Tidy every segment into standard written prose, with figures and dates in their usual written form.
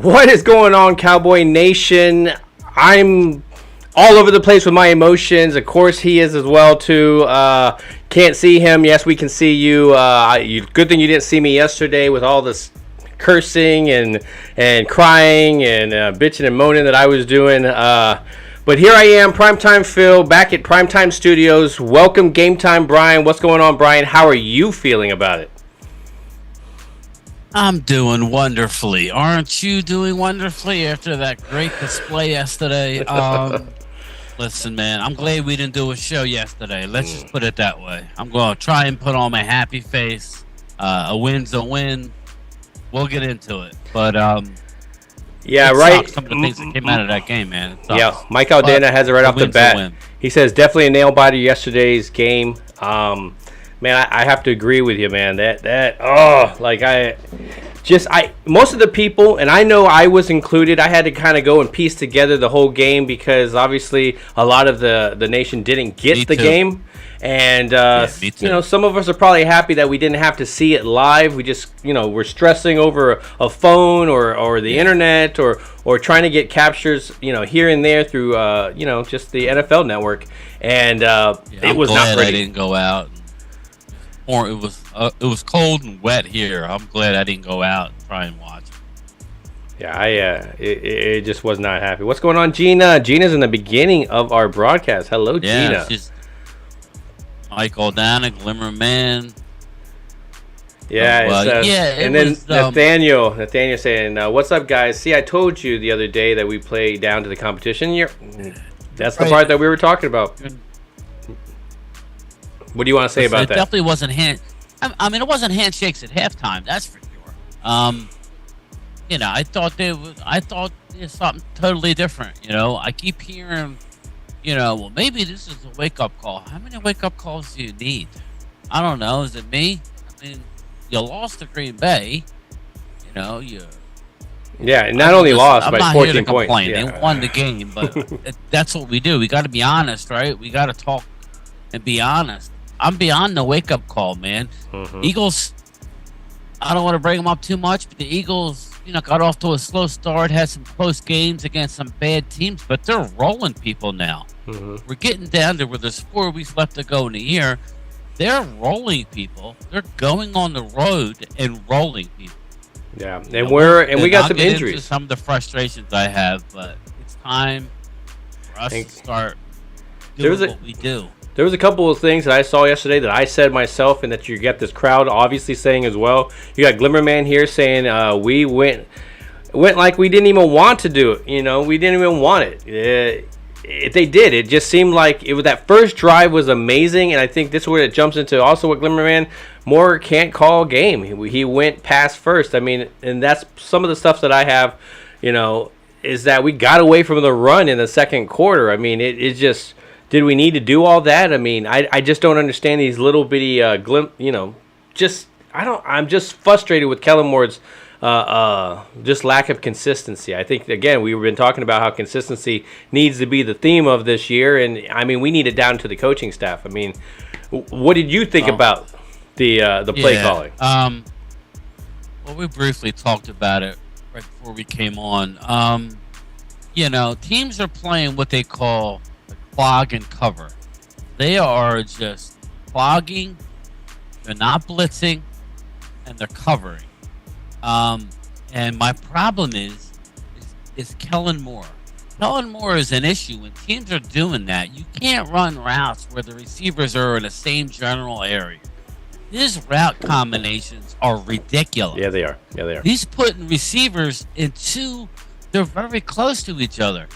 What is going on, Cowboy Nation? I'm all over the place with my emotions. Of course, he is as well too. Can't see him. Yes, we can see you. Good thing you didn't see me yesterday with all this cursing and crying and bitching and moaning that I was doing. But here I am, Primetime Phil, back at Primetime Studios. Welcome, GameTime, Bryan. What's going on, Bryan? How are you feeling about it? I'm doing wonderfully. Aren't you doing wonderfully after that great display yesterday? Listen, man, I'm glad we didn't do a show yesterday. Let's just put it that way. I'm going to try and put on my happy face. A win's a win. We'll get into it. But, yeah, right. Some of the things that came out of that game, man. Yeah, Mike Aldana has it right off the bat. He says definitely a nail biter yesterday's game. Man, I have to agree with you, man. Most of the people, and I know I was included, I had to kind of go and piece together the whole game because obviously a lot of the nation didn't get the game. And, some of us are probably happy that we didn't have to see it live. We just, we're stressing over a phone or the internet or trying to get captures, here and there through, just the NFL network. And it was not pretty. I didn't go out. Or it was cold and wet here. I'm glad I didn't go out and try and watch it. Yeah, it just was not happy. What's going on, Gina? Gina's in the beginning of our broadcast. Hello, Gina. She's Mike Aldana, Glimmer Man. Yeah, and then Nathaniel saying, "What's up, guys? See, I told you the other day that we play down to the competition. That's the part that we were talking about." What do you want to say about that? It definitely wasn't it wasn't handshakes at halftime. That's for sure. I thought there's something totally different. I keep hearing, well, maybe this is a wake up call. How many wake up calls do you need? I don't know. Is it me? I mean, you lost to Green Bay. Yeah, and not only lost by 14 points. Yeah. They won the game, but that's what we do. We got to be honest, right? We got to talk and be honest. I'm beyond the wake-up call, man. Mm-hmm. Eagles, I don't want to bring them up too much, but the Eagles, got off to a slow start, had some close games against some bad teams, but they're rolling people now. Mm-hmm. We're getting down to where there's 4 weeks left to go in the year. They're rolling people. They're going on the road and rolling people. Yeah, and we got some injuries. Into some of the frustrations I have, but it's time for us to start doing what we do. There was a couple of things that I saw yesterday that I said myself and that you get this crowd obviously saying as well. You got Glimmerman here saying we went like we didn't even want to do it. We didn't even want it. They did. It just seemed like that first drive was amazing, and I think this is where it jumps into also what Glimmerman Moore can't call a game. He went pass first. I mean, and that's some of the stuff that I have, is that we got away from the run in the second quarter. I mean, it just... Did we need to do all that? I mean, I just don't understand these little bitty I'm just frustrated with Kellen Moore's just lack of consistency. I think, again, we've been talking about how consistency needs to be the theme of this year, and I mean, we need it down to the coaching staff. I mean, what did you think about the play calling? Well, we briefly talked about it right before we came on. Teams are playing what they call clog and cover. They are just clogging, they're not blitzing, and they're covering. And my problem is Kellen Moore. Kellen Moore is an issue when teams are doing that. You can't run routes where the receivers are in the same general area. His route combinations are ridiculous. Yeah, they are. He's putting receivers they're very close to each other.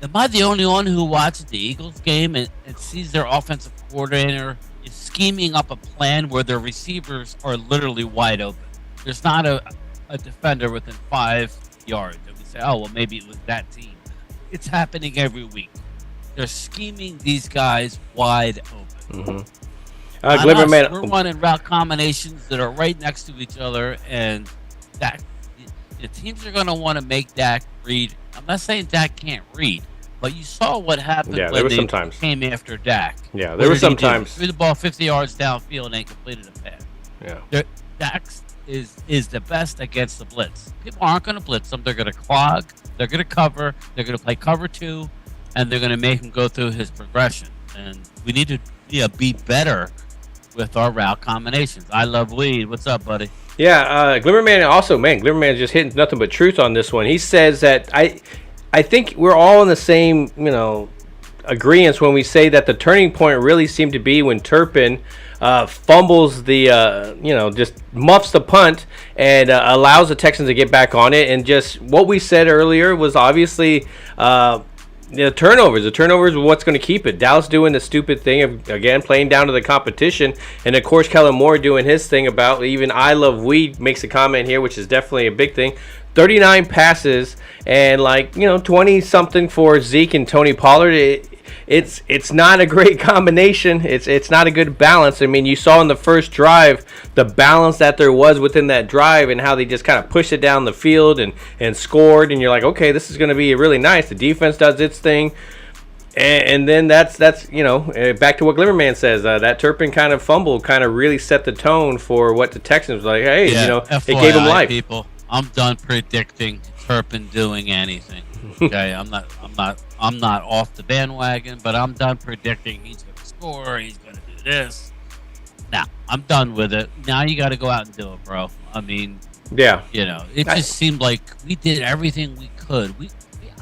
Am I the only one who watches the Eagles game and sees their offensive coordinator is scheming up a plan where their receivers are literally wide open? There's not a defender within 5 yards. And we say, oh, well, maybe it was that team. It's happening every week. They're scheming these guys wide open. Mm-hmm. We're running route combinations that are right next to each other, and the teams are going to want to make Dak read. I'm not saying Dak can't read, but you saw what happened when they came after Dak. Yeah, there were some times. Threw the ball 50 yards downfield and completed a pass. Yeah. Dak's is the best against the blitz. People aren't going to blitz them. They're going to clog. They're going to cover. They're going to play cover 2, and they're going to make him go through his progression. And we need to be better with our route combinations. I love Weed. What's up, buddy? Yeah, Glimmerman also, man, Glimmerman just hitting nothing but truth on this one. He says that I think we're all in the same, agreement when we say that the turning point really seemed to be when Turpin fumbles the, just muffs the punt and allows the Texans to get back on it. And just what we said earlier was obviously the turnovers. The turnovers are what's going to keep it. Dallas doing the stupid thing of, again, playing down to the competition. And, of course, Kellen Moore doing his thing about even I Love Weed makes a comment here, which is definitely a big thing. 39 passes and 20-something for Zeke and Tony Pollard. It's not a great combination. It's not a good balance. I mean, you saw in the first drive the balance that there was within that drive and how they just kind of pushed it down the field and scored. And you're like, okay, this is going to be really nice. The defense does its thing. And then that's back to what Glimmerman says. That Turpin kind of fumble kind of really set the tone for what the Texans were like. Hey, FYI, it gave them life. People, I'm done predicting Turpin doing anything. Okay, I'm not off the bandwagon, but I'm done predicting he's going to score. He's going to do this. Now I'm done with it. Now you got to go out and do it, bro. I mean, yeah, it just seemed like we did everything we could. We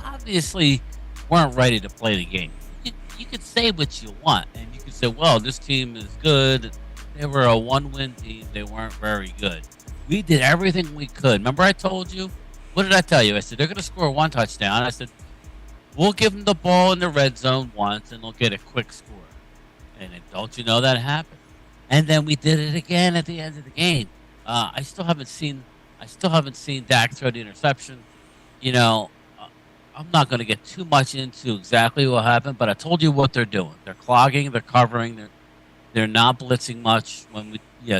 obviously weren't ready to play the game. You could say what you want, and you could say, well, this team is good. They were a 1-win team. They weren't very good. We did everything we could. Remember I told you? What did I tell you? I said, they're going to score 1 touchdown. I said, we'll give them the ball in the red zone once, and they'll get a quick score. And then, don't you know that happened? And then we did it again at the end of the game. I still haven't seen Dak throw the interception. I'm not going to get too much into exactly what happened, but I told you what they're doing. They're clogging, they're covering, they're not blitzing much.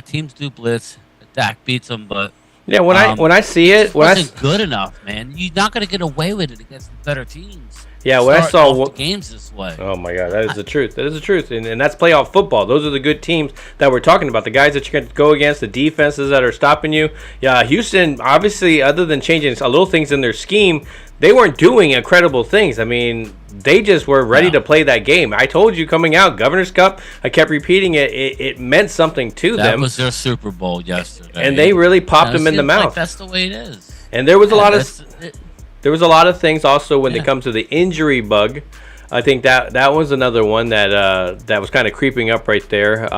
Teams do blitz. Dak beats them, but yeah, when I see it, wasn't good enough, man. You're not going to get away with it against the better teams. Yeah, when I saw the games this way. Oh my God, that is the truth. That is the truth, and that's playoff football. Those are the good teams that we're talking about. The guys that you're going to go against, the defenses that are stopping you. Yeah, Houston, obviously, other than changing a little things in their scheme, they weren't doing incredible things. I mean, they just were ready to play that game. I told you coming out, Governor's Cup. I kept repeating it. It meant something to them. That was their Super Bowl yesterday, and they really popped them in the mouth. Like that's the way it is. And there was a lot of things also when it comes to the injury bug. I think that was another one that was kind of creeping up right there.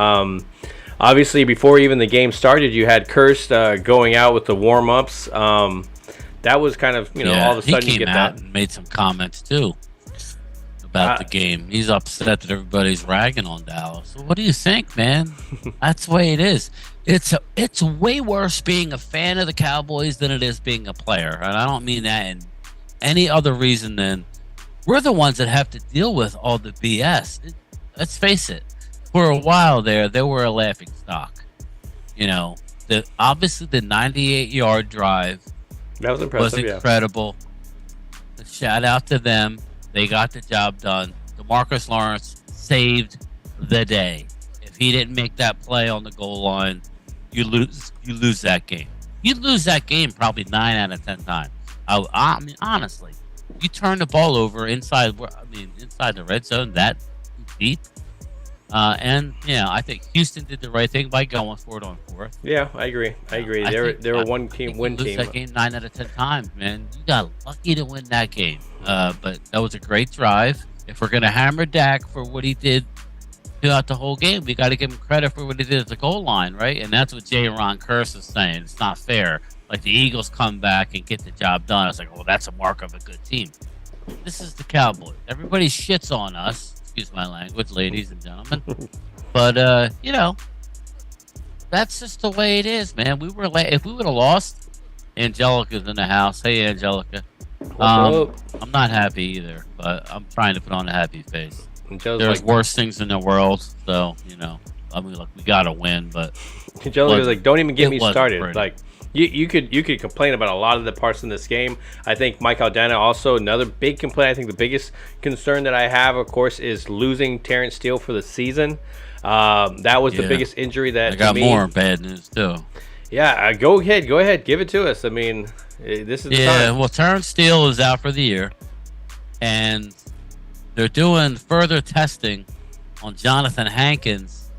Obviously, before even the game started, you had Kurst going out with the warm-ups. That was kind of, all of a sudden he you get came out that. and made some comments too about the game. He's upset that everybody's ragging on Dallas. So what do you think, man? That's the way it is. It's way worse being a fan of the Cowboys than it is being a player, and I don't mean that in any other reason than we're the ones that have to deal with all the BS. Let's face it. For a while they were a laughing stock. Obviously the 98-yard drive. That was impressive. Was incredible. Yeah. Shout out to them. They got the job done. DeMarcus Lawrence saved the day. If he didn't make that play on the goal line, you lose that game. You lose that game probably 9 out of 10 times. I mean, honestly, you turn the ball over inside the red zone that deep. I think Houston did the right thing by going for it on 4th. Yeah, I agree. They were one team win team. That game 9 out of 10 times, man. You got lucky to win that game. But that was a great drive. If we're gonna hammer Dak for what he did throughout the whole game, we got to give him credit for what he did at the goal line, right? And that's what J. Ron Kurse is saying. It's not fair. Like the Eagles come back and get the job done. It's like, well, that's a mark of a good team. This is the Cowboys. Everybody shits on us. Excuse my language, ladies and gentlemen. But that's just the way it is, man. If we would have lost, Angelica's in the house. Hey, Angelica. I'm not happy either, but I'm trying to put on a happy face. There's worse things in the world, so we gotta win. But Angelica's like, don't even get me started. Pretty. Like, you could complain about a lot of the parts in this game. I think Mike Aldana also another big complaint. I think the biggest concern that I have, of course, is losing Terrence Steele for the season. That was the biggest injury that I got more bad news too. Yeah, go ahead, give it to us. I mean, this is the time. Well, Terrence Steele is out for the year, and they're doing further testing on Jonathan Hankins,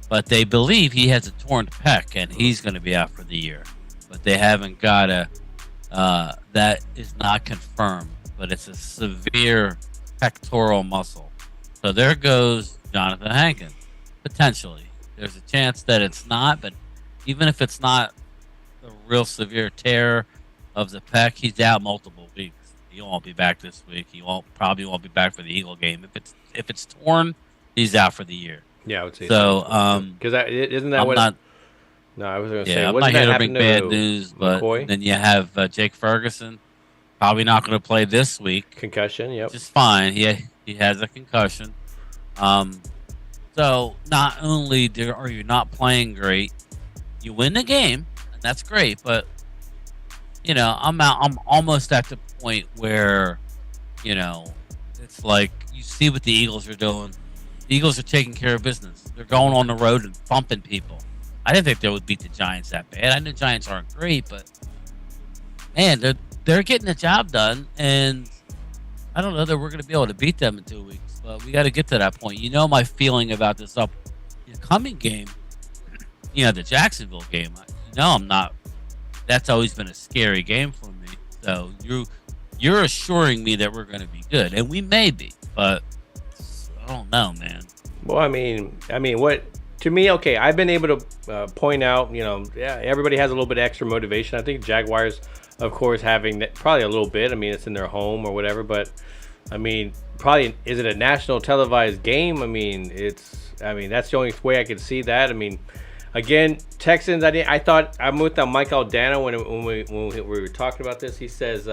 but they believe he has a torn pec and he's going to be out for the year. But they haven't got that is not confirmed, but it's a severe pectoral muscle. So there goes Jonathan Hankins, potentially. There's a chance that it's not, but even if it's not a real severe tear of the pec, he's out multiple weeks. He won't be back this week. He probably won't be back for the Eagle game. If it's torn, he's out for the year. Yeah, I would say so. Because isn't that I'm what? Not, no, I was going to say. I'm not here to bring bad news, but then you have Jake Ferguson, probably not going to play this week. Concussion, yep. Which is fine. He has a concussion. So not only are you not playing great, you win the game, and that's great. But I'm almost at the point where, it's like you see what the Eagles are doing. The Eagles are taking care of business. They're going on the road and bumping people. I didn't think they would beat the Giants that bad. I know the Giants aren't great, but man, they're getting the job done, and I don't know that we're going to be able to beat them in 2 weeks. But we got to get to that point. My feeling about this upcoming game. The Jacksonville game. I'm not. That's always been a scary game for me. So you're assuring me that we're going to be good, and we may be, but I don't know, man. Well, I mean, what to me? Okay, I've been able to point out. Everybody has a little bit of extra motivation. I think Jaguars, of course, having that, probably a little bit. I mean, it's in their home or whatever, but I mean, probably is it a national televised game? I mean, that's the only way I could see that. I mean. Again, Texans. I thought I'm with Mike Aldana when we were talking about this. He says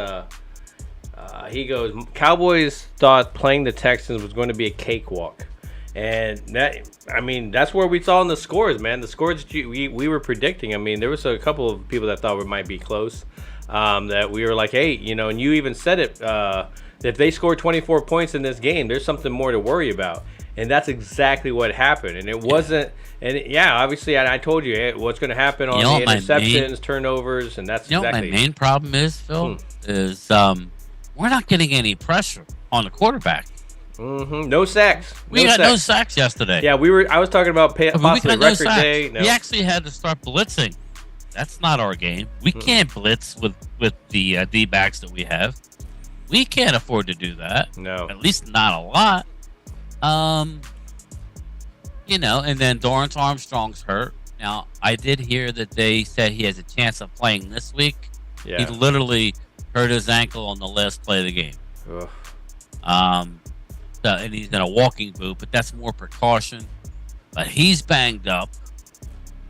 he goes, Cowboys thought playing the Texans was going to be a cakewalk, and that's where we saw in the scores, man. The scores that we were predicting. I mean, there was a couple of people that thought we might be close. That we were like, hey, and you even said it. If they score 24 points in this game, there's something more to worry about. And that's exactly what happened. And it wasn't. And obviously, I told you what's going to happen on the interceptions, turnovers, and that's exactly. My main problem is, Phil, is we're not getting any pressure on the quarterback. Mm-hmm. No sacks. We got no sacks yesterday. Yeah, I was talking about possibly record day. No. We actually had to start blitzing. That's not our game. We can't blitz with the D-backs that we have. We can't afford to do that. No. At least not a lot. And then Dorrance Armstrong's hurt. Now, I did hear that they said he has a chance of playing this week. Yeah. He literally hurt his ankle on the last play of the game. Ugh. And he's in a walking boot, but that's more precaution. But he's banged up.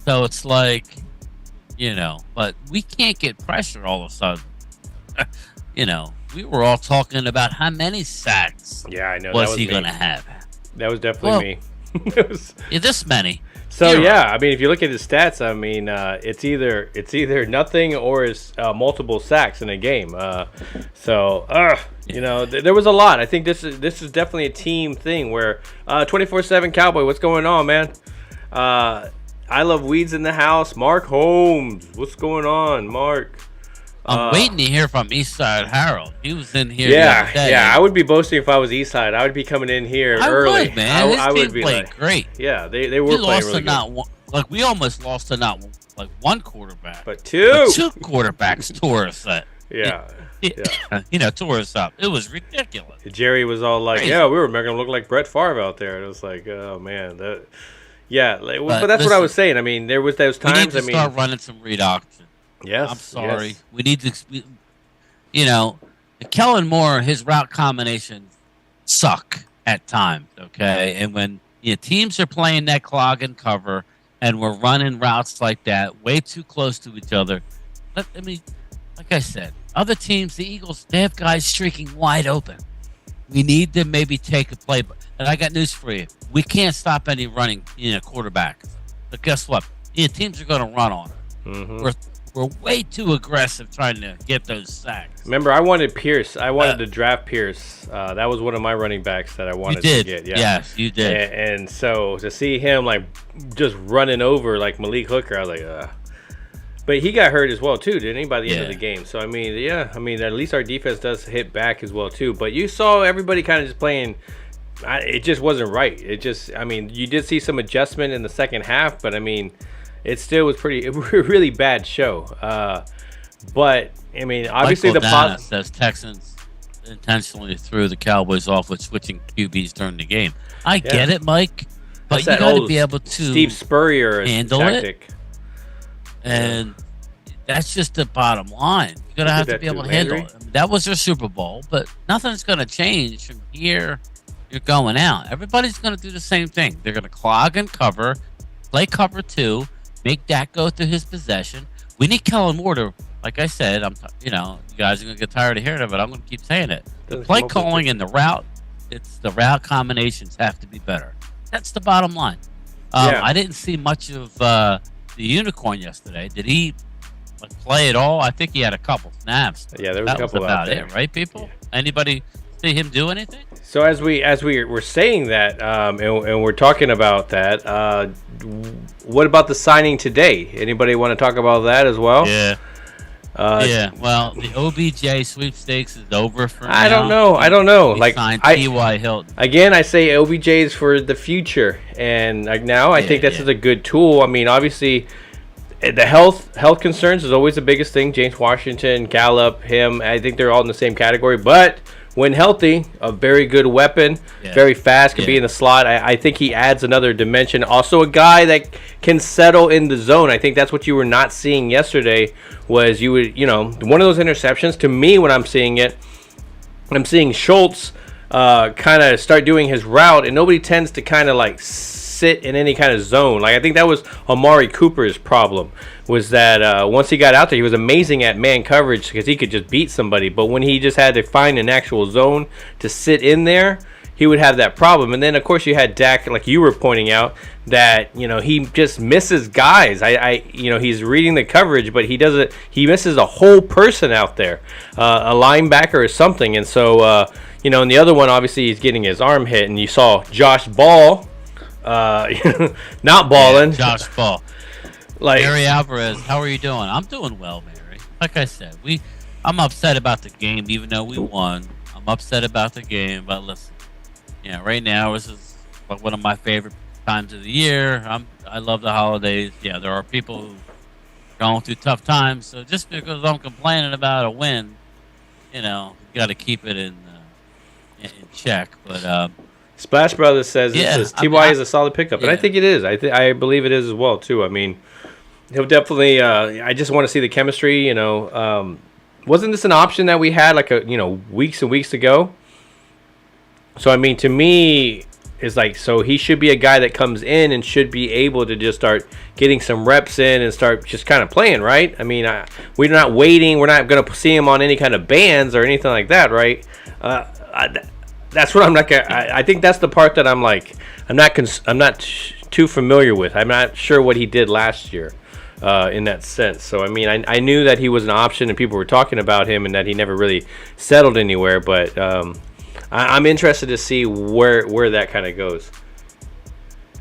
So it's like, but we can't get pressure all of a sudden. We were all talking about how many sacks I know. was he going to have. That was definitely me. This many. So I mean, if you look at his stats, I mean, it's either nothing or it's multiple sacks in a game. There was a lot. I think this is definitely a team thing where 24/7 Cowboy. What's going on, man? I love Weeds in the house. Mark Holmes, what's going on, Mark? I'm waiting to hear from Eastside Harold. He was in here. Yeah. I would be boasting if I was Eastside. I would be coming in here early. Would, man. His I team would be played like, great. Yeah, they were playing really good. We almost lost to not one quarterback, but two quarterbacks tore us up. Yeah. Tore us up. It was ridiculous. Jerry was all like, crazy. "Yeah, we were making him look like Brett Favre out there." And it was like, "Oh man, but that's what I was saying. I mean, there was those times. We need to start running some read options. Yes, I'm sorry. Yes. We need to, Kellen Moore, his route combinations suck at times, okay? And when teams are playing that clog and cover and we're running routes like that, way too close to each other, like I said, other teams, the Eagles, they have guys streaking wide open. We need to maybe take a play. And I got news for you. We can't stop any running, quarterback. But guess what? Teams are going to run on it. Mm-hmm. We're way too aggressive trying to get those sacks. Remember, I wanted Pierce. I wanted to draft Pierce. That was one of my running backs that I wanted to get. Yeah. Yes, you did. And so to see him just running over like Malik Hooker, I was like, But he got hurt as well too, didn't he? By the end of Yeah. the game. So I mean, at least our defense does hit back as well too. But you saw everybody kind of just playing. It just wasn't right. You did see some adjustment in the second half, but I mean, it still was a really bad show. But I mean, obviously Michael the Dana says Texans intentionally threw the Cowboys off with switching QBs during the game. I get it, Mike, but you got to be able to Steve Spurrier handle tactic. And that's just the bottom line. You're going to have to be able to handle it. I mean, that was their Super Bowl, but nothing's going to change from here. You're going out. Everybody's going to do the same thing. They're going to clog and cover, play cover 2, make Dak go through his possession. We need Kellen Moore to, like I said, you guys are going to get tired of hearing it, but I'm going to keep saying it. The play calling and the route combinations have to be better. That's the bottom line. I didn't see much of the unicorn yesterday. Did he play at all? I think he had a couple snaps. Yeah, there was a couple about out there. it, right, people? Yeah. Anybody see him do anything? So as we were saying that, and we're talking about that, what about the signing today? Anybody want to talk about that as well? Yeah. Well, the OBJ sweepstakes is over for now. I don't know. He signed T.Y. Hilton. Again, I say OBJ is for the future, and I think this is a good tool. I mean, obviously, the health concerns is always the biggest thing. James Washington, Gallup, him, I think they're all in the same category. But when healthy, a very good weapon, very fast, can be in the slot. I think he adds another dimension. Also, a guy that can settle in the zone. I think that's what you were not seeing yesterday. Was one of those interceptions. To me, when I'm seeing it, I'm seeing Schultz kind of start doing his route, and nobody tends to kind of sit in any kind of zone. I think that was Amari Cooper's problem, was that once he got out there, he was amazing at man coverage because he could just beat somebody. But when he just had to find an actual zone to sit in there, he would have that problem. And then, of course, you had Dak, like you were pointing out, that he just misses guys. He's reading the coverage, but he misses a whole person out there, a linebacker or something. And so, and the other one, obviously, he's getting his arm hit. And you saw Josh Ball not balling. Yeah, Josh Ball. Mary Alvarez, how are you doing? I'm doing well, Mary. Like I said, I'm upset about the game, even though we won. I'm upset about the game, but listen, right now this is one of my favorite times of the year. I love the holidays. Yeah, there are people who are going through tough times, so just because I'm complaining about a win, you got to keep it in check. But Splash Brothers says T.Y. is a solid pickup, and I think it is. I believe it is as well too. I mean, he'll definitely. I just want to see the chemistry. Wasn't this an option that we had weeks and weeks ago? So I mean, to me, it's so he should be a guy that comes in and should be able to just start getting some reps in and start just kind of playing, right? I mean, we're not waiting. We're not going to see him on any kind of bands or anything like that, right? That's what I'm not gonna. I think that's the part that I'm not too familiar with. I'm not sure what he did last year, in that sense. So I mean, I knew that he was an option and people were talking about him and that he never really settled anywhere. But I'm interested to see where that kind of goes.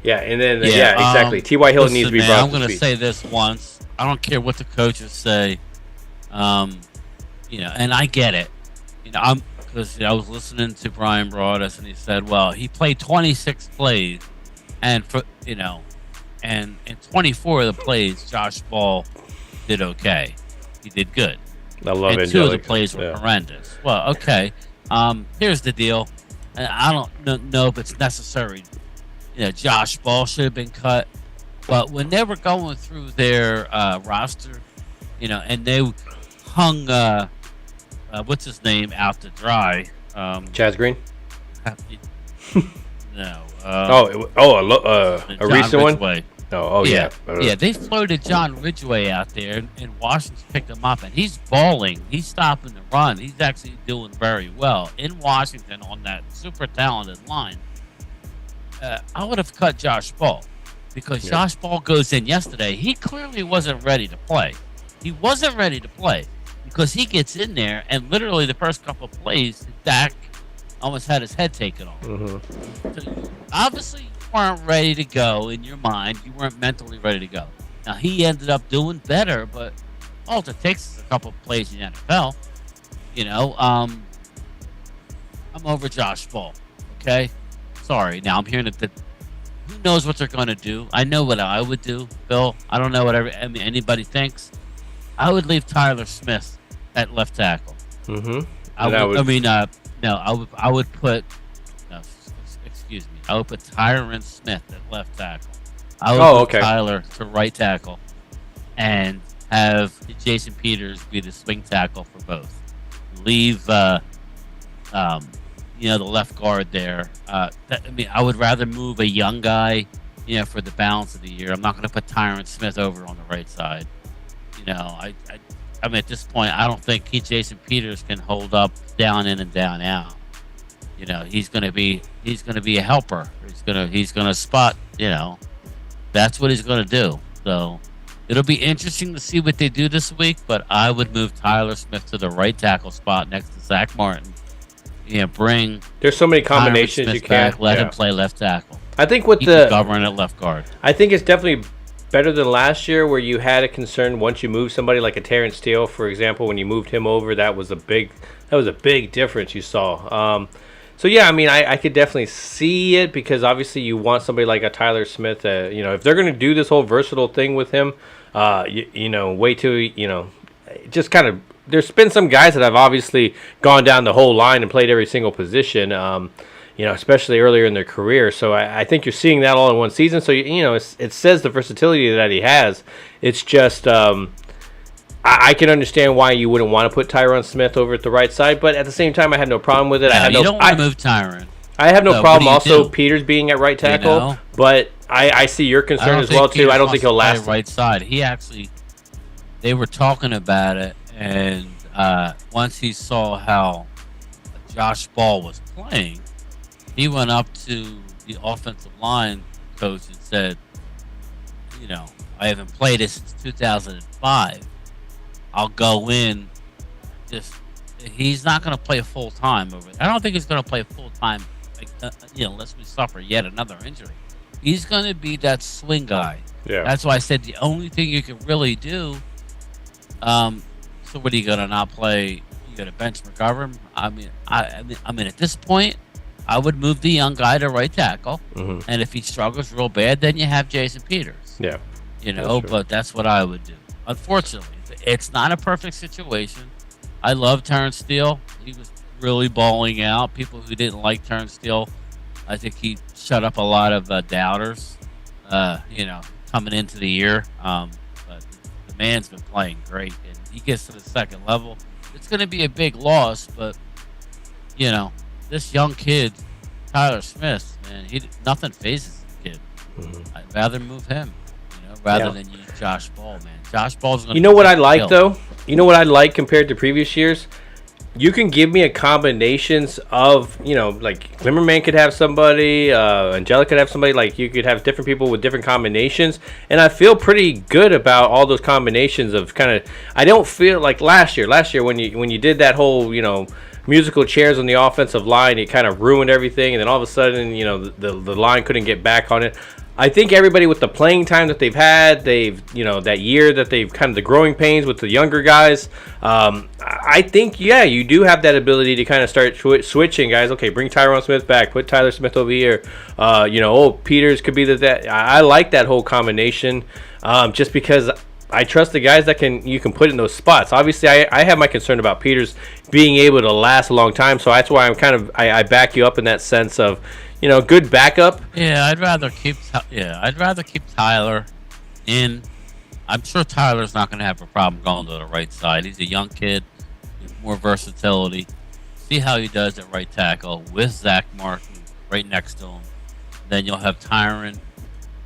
Yeah, and then exactly. T.Y. Hilton needs to be brought up to speed. I'm going to say this once. I don't care what the coaches say. And I get it. Because I was listening to Bryan Broaddus, and he said, well, he played 26 plays, and and in 24 of the plays, Josh Ball did okay. He did good. I love it. And 2 of the plays were horrendous. Well, okay. Here's the deal. And I don't know if it's necessary. Josh Ball should have been cut, but when they were going through their roster, and they hung. What's his name out to dry? Chaz Green? No. A recent one? Yeah. Yeah, they floated John Ridgeway out there, and Washington picked him up, and he's balling. He's stopping the run. He's actually doing very well in Washington on that super talented line. I would have cut Josh Ball because Josh Ball goes in yesterday. He clearly wasn't ready to play. He wasn't ready to play. Because he gets in there, and literally the first couple of plays, Dak almost had his head taken off. Mm-hmm. So obviously, you weren't ready to go in your mind. You weren't mentally ready to go. Now, he ended up doing better, but all it takes is a couple of plays in the NFL. I'm over Josh Ball. Okay, sorry. Now I'm hearing that who knows what they're going to do. I know what I would do, Bill. I don't know what anybody thinks. I would leave Tyler Smith at left tackle. Mm-hmm. I would put. No, excuse me. I would put Tyron Smith at left tackle. I would put Tyler to right tackle, and have Jason Peters be the swing tackle for both. Leave the left guard there. I would rather move a young guy, for the balance of the year. I'm not going to put Tyron Smith over on the right side. At this point, I don't think Jason Peters can hold up down in and down out. He's going to be a helper. He's going to spot. That's what he's going to do. So it'll be interesting to see what they do this week. But I would move Tyler Smith to the right tackle spot next to Zach Martin. Bring. There's so many combinations you can. Let him play left tackle. I think with govern at left guard. I think it's definitely better than last year, where you had a concern once you move somebody like a Terrence Steele, for example. When you moved him over, that was a big difference you saw. So yeah, I could definitely see it, because obviously you want somebody like a Tyler Smith. If they're going to do this whole versatile thing with him, wait till just kind of. There's been some guys that have obviously gone down the whole line and played every single position, especially earlier in their career. So I think you're seeing that all in one season. So, it says the versatility that he has. It's just I can understand why you wouldn't want to put Tyron Smith over at the right side. But at the same time, I had no problem with it. You don't want to move Tyron. I have no problem also Peters being at right tackle. But I see your concern as well, too. I don't think he'll last. Right side. They were talking about it. And once he saw how Josh Ball was playing, he went up to the offensive line coach and said, I haven't played it since 2005. I'll go in. He's not going to play full time over it. I don't think he's going to play full time, unless we suffer yet another injury. He's going to be that swing guy. Yeah. That's why I said the only thing you can really do. So what are you gonna not play? You gonna bench McGovern? At this point, I would move the young guy to right tackle, and if he struggles real bad, then you have Jason Peters. Yeah, but that's what I would do. Unfortunately, it's not a perfect situation. I love Terrence Steele. He was really balling out. People who didn't like Terrence Steele, I think he shut up a lot of doubters. Coming into the year, but the man's been playing great. He gets to the second level, it's going to be a big loss, but this young kid, Tyler Smith, man, nothing phases the kid. I'd rather move him, rather than use Josh Ball, man. Josh Ball's going to. You know what I like though? You know what I like compared to previous years? You can give me a combinations of, like Glimmerman could have somebody, Angelica could have somebody, like you could have different people with different combinations, and I feel pretty good about all those combinations of kind of. I don't feel like last year when you did that whole musical chairs on the offensive line, it kind of ruined everything, and then all of a sudden the line couldn't get back on it. I think everybody with the playing time that they've had, that year that they've kind of the growing pains with the younger guys. I think, you do have that ability to kind of start switching guys. Okay, bring Tyron Smith back, put Tyler Smith over here. Peters could be that. I like that whole combination, just because I trust the guys that you can put in those spots. Obviously, I have my concern about Peters being able to last a long time, so that's why I back you up in that sense of. Good backup. Yeah, I'd rather keep Tyler in. I'm sure Tyler's not going to have a problem going to the right side. He's a young kid with more versatility. See how he does at right tackle with Zach Martin right next to him. Then you'll have Tyron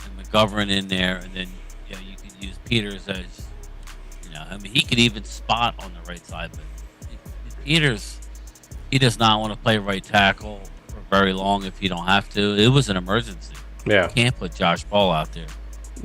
and McGovern in there, and then you could use Peters as he could even spot on the right side. But Peters, he does not want to play right tackle very long if you don't have to. It was an emergency. Yeah. You can't put Josh Ball out there.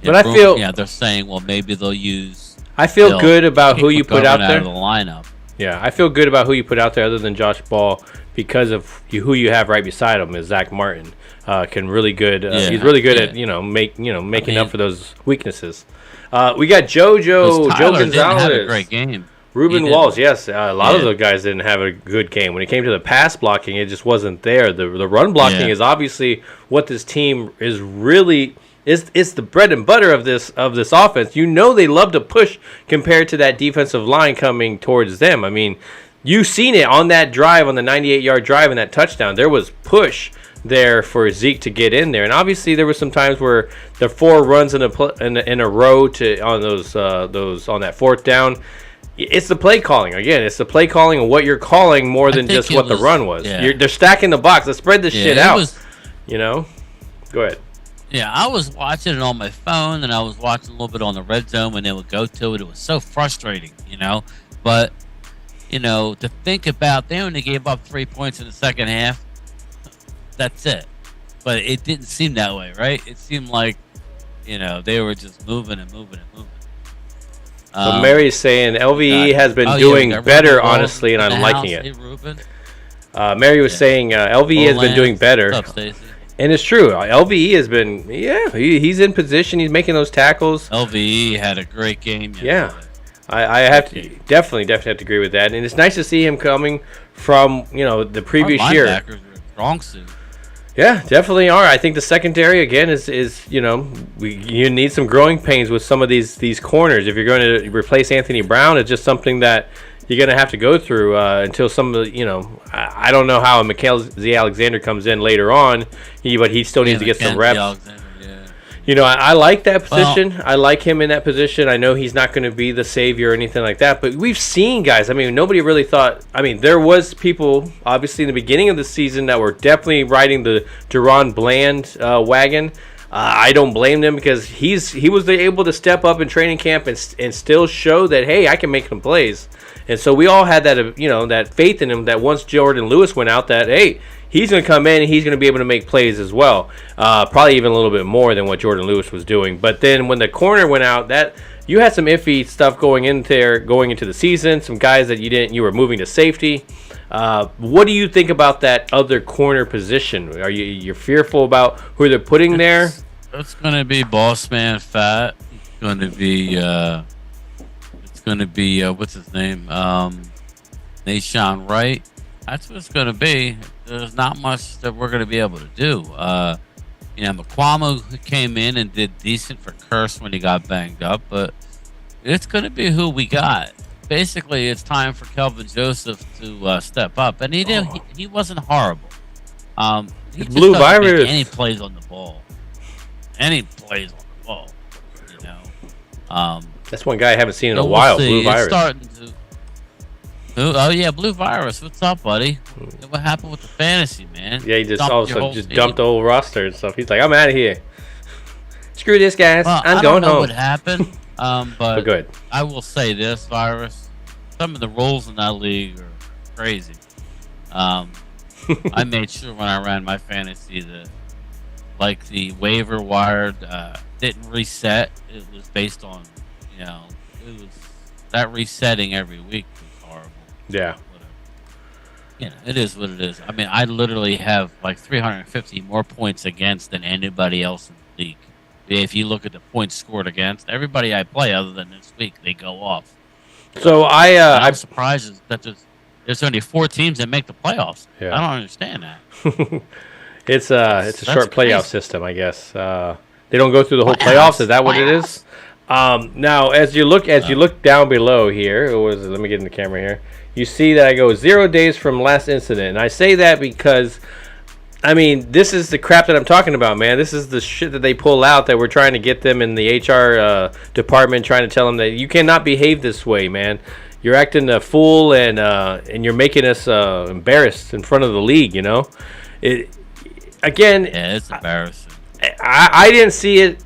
But I feel they're saying, well, maybe they'll use. I feel good about who you put out there. Of the lineup. Yeah, I feel good about who you put out there other than Josh Ball because of who you have right beside him is Zach Martin. Can really good. He's really good at making up for those weaknesses. We got Joe Gonzalez. Didn't have a great game. Ruben Walls, yes. A lot of the guys didn't have a good game. When it came to the pass blocking, it just wasn't there. The run blocking is obviously what this team is really is the bread and butter of this offense. You know they love to push compared to that defensive line coming towards them. I mean, you've seen it on that drive, on the 98-yard drive and that touchdown. There was push there for Zeke to get in there, and obviously there were some times where the 4 runs in a row on those on that 4th down. It's the play calling again. It's the play calling and what you're calling more than just what the run was. Yeah. They're stacking the box. Let's spread this shit out. Go ahead. Yeah, I was watching it on my phone, and I was watching a little bit on the red zone when they would go to it. It was so frustrating, But to think about, they only gave up 3 points in the second half. That's it. But it didn't seem that way, right? It seemed like, they were just moving and moving and moving. But Mary's saying LVE has been doing better, honestly, and I'm liking it. Hey, Ruben. Mary was saying LVE has been doing better. What's up, Stacey? And it's true. LVE has been, he's in position. He's making those tackles. LVE had a great game yesterday. Yeah. I have to definitely have to agree with that. And it's nice to see him coming from, the previous year. Linebackers are strong suit. Yeah, definitely are. I think the secondary again is you need some growing pains with some of these corners. If you're going to replace Anthony Brown, it's just something that you're going to have to go through until some of the I don't know how Mikael Z. Alexander comes in later on, but he still needs to get some reps. I like that position. Well, I like him in that position. I know he's not going to be the savior or anything like that, but we've seen guys. I mean, nobody really thought. I mean, there was people obviously in the beginning of the season that were definitely riding the Deron Bland wagon. I don't blame them because he was able to step up in training camp and still show that, hey, I can make some plays. And so we all had that that faith in him that once Jordan Lewis went out, that hey, he's going to come in and he's going to be able to make plays as well. Probably even a little bit more than what Jordan Lewis was doing. But then when the corner went out, that you had some iffy stuff going into the season. Some guys that you were moving to safety. What do you think about that other corner position? Are you're fearful about who they're putting there? It's going to be Boss Man Fat. It's going to be what's his name? Nashawn Wright. That's what it's going to be. There's not much that we're going to be able to do. McQuamu came in and did decent for Curse when he got banged up, but it's going to be who we got. Basically, it's time for Kelvin Joseph to step up, and he did. He wasn't horrible. He just Blue Virus. Make any plays on the ball. That's one guy I haven't seen in a while. Blue Virus. Blue Virus. What's up, buddy? What happened with the fantasy, man? Yeah, he just all of a sudden just dumped the whole roster and stuff. He's like, I'm out of here. Screw this, guys. I'm going home. I don't know what happened, but go ahead. I will say this, Virus. Some of the rules in that league are crazy. I made sure when I ran my fantasy that, like, the waiver wire didn't reset. It was based on, it was that resetting every week was horrible. Yeah. Whatever. It is what it is. I mean, I literally have like 350 more points against than anybody else in the league. If you look at the points scored against, everybody I play other than this week, they go off. So I'm surprised that there's only 4 teams that make the playoffs. Yeah. I don't understand that. It's a short playoff system, I guess. They don't go through the whole playoffs. Is that what it is? Now, as you look down below here, let me get in the camera here. You see that I go 0 days from last incident, and I say that because, I mean, this is the crap that I'm talking about, man. This is the shit that they pull out that we're trying to get them in the HR department, trying to tell them that you cannot behave this way, man. You're acting a fool, and you're making us embarrassed in front of the league. Again, yeah, it's embarrassing. I didn't see it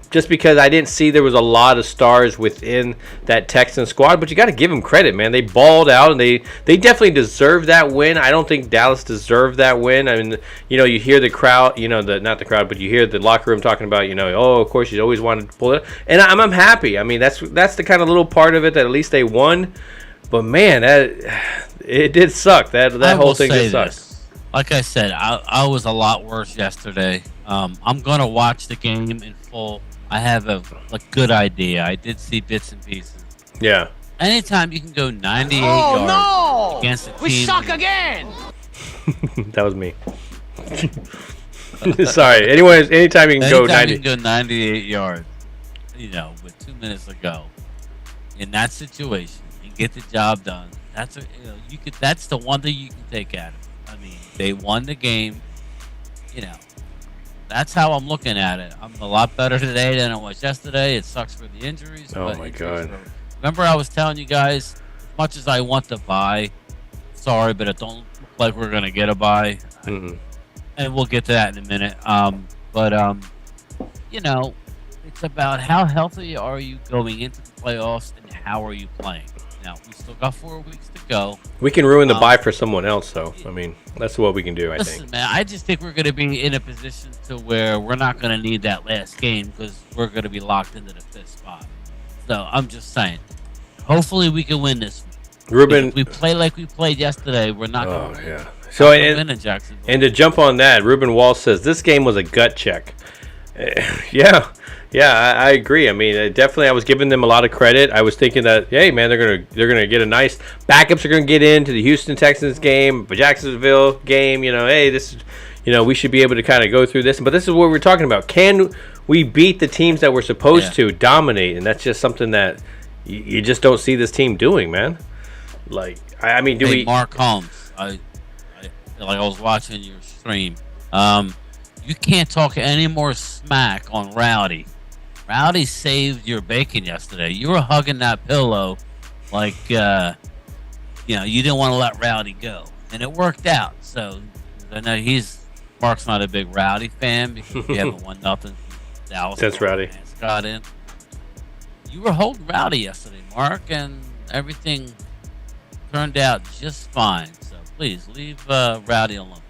just because I didn't see there was a lot of stars within that Texan squad, but you got to give them credit, man. They balled out, and they definitely deserved that win. I don't think Dallas deserved that win. I mean, you hear the crowd, not the crowd, but you hear the locker room talking about, of course you always wanted to pull it, and I'm happy. I mean, that's the kind of little part of it that at least they won. But man, It did suck. That whole thing did suck. Like I said, I was a lot worse yesterday. I'm going to watch the game in full. I have a good idea. I did see bits and pieces. Yeah. Anytime you can go 98 yards against a team. We suck again! That was me. Sorry. Anytime you can go 90. You can go 98 yards, with 2 minutes to go. In that situation, and get the job done. That's That's the one thing you can take at it. I mean, they won the game. That's how I'm looking at it. I'm a lot better today than I was yesterday. It sucks for the injuries. Oh my God! Remember, I was telling you guys, as much as I want to buy, sorry, but it don't look like we're gonna get a buy. Mm-mm. And we'll get to that in a minute. It's about how healthy are you going into the playoffs and how are you playing. Now, we still got 4 weeks to go. We can ruin the bye for someone else, though. I mean, that's what we can do, I think. Listen, man, I just think we're going to be in a position to where we're not going to need that last game because we're going to be locked into the 5th spot. So, I'm just saying. Hopefully, we can win this week. Ruben, if we play like we played yesterday, we're not going to win. Yeah. So, win in Jacksonville. And to jump on that, Ruben Wall says, this game was a gut check. Yeah, I agree. I mean, definitely, I was giving them a lot of credit. I was thinking that, hey, man, they're gonna get a nice backups are gonna get into the Houston Texans game, the Jacksonville game. Hey, this is, we should be able to kind of go through this. But this is what we're talking about. Can we beat the teams that we're supposed to dominate? And that's just something that you just don't see this team doing, man. Like, I mean, do we? Mark Holmes, I was watching your stream. You can't talk any more smack on Rowdy. Rowdy saved your bacon yesterday. You were hugging that pillow like, you didn't want to let Rowdy go. And it worked out. So, I know Mark's not a big Rowdy fan because you haven't won nothing. Dallas. That's Rowdy. Got in. You were holding Rowdy yesterday, Mark, and everything turned out just fine. So, please, leave Rowdy alone.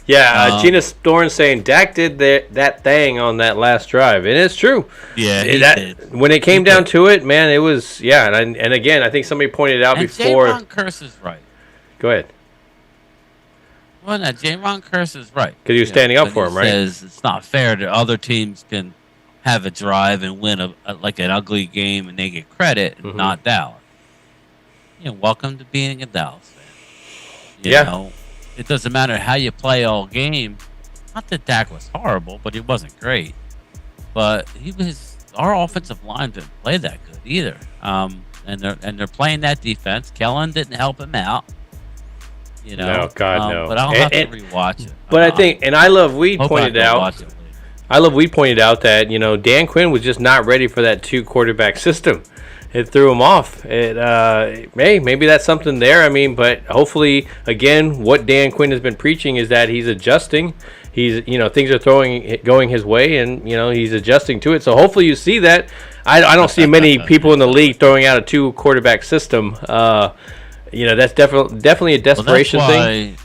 Yeah, Gina Storn saying Dak did that thing on that last drive, and it's true. Yeah, he did. When it came down to it, man, it was and again, I think somebody pointed out before. J-Ron Curse is right. Go ahead. Well, no, J-Ron Curse is right Because he was standing up for him, right? Says it's not fair that other teams can have a drive and win like an ugly game and they get credit, and not Dallas. Welcome to being a Dallas fan. You know? It doesn't matter how you play all game. Not that Dak was horrible, but he wasn't great. But our offensive line didn't play that good either. And they're playing that defense. Kellen didn't help him out. No, God, no. But I'll have to rewatch it. But I think, and I love Weed pointed out. We pointed out that Dan Quinn was just not ready for that 2 quarterback system. It threw him off. Maybe that's something there. I mean, but hopefully, again, what Dan Quinn has been preaching is that he's adjusting. He's, things are going his way, and he's adjusting to it. So hopefully, you see that. I don't see many people in the league throwing out a 2 quarterback system. That's definitely a desperation thing.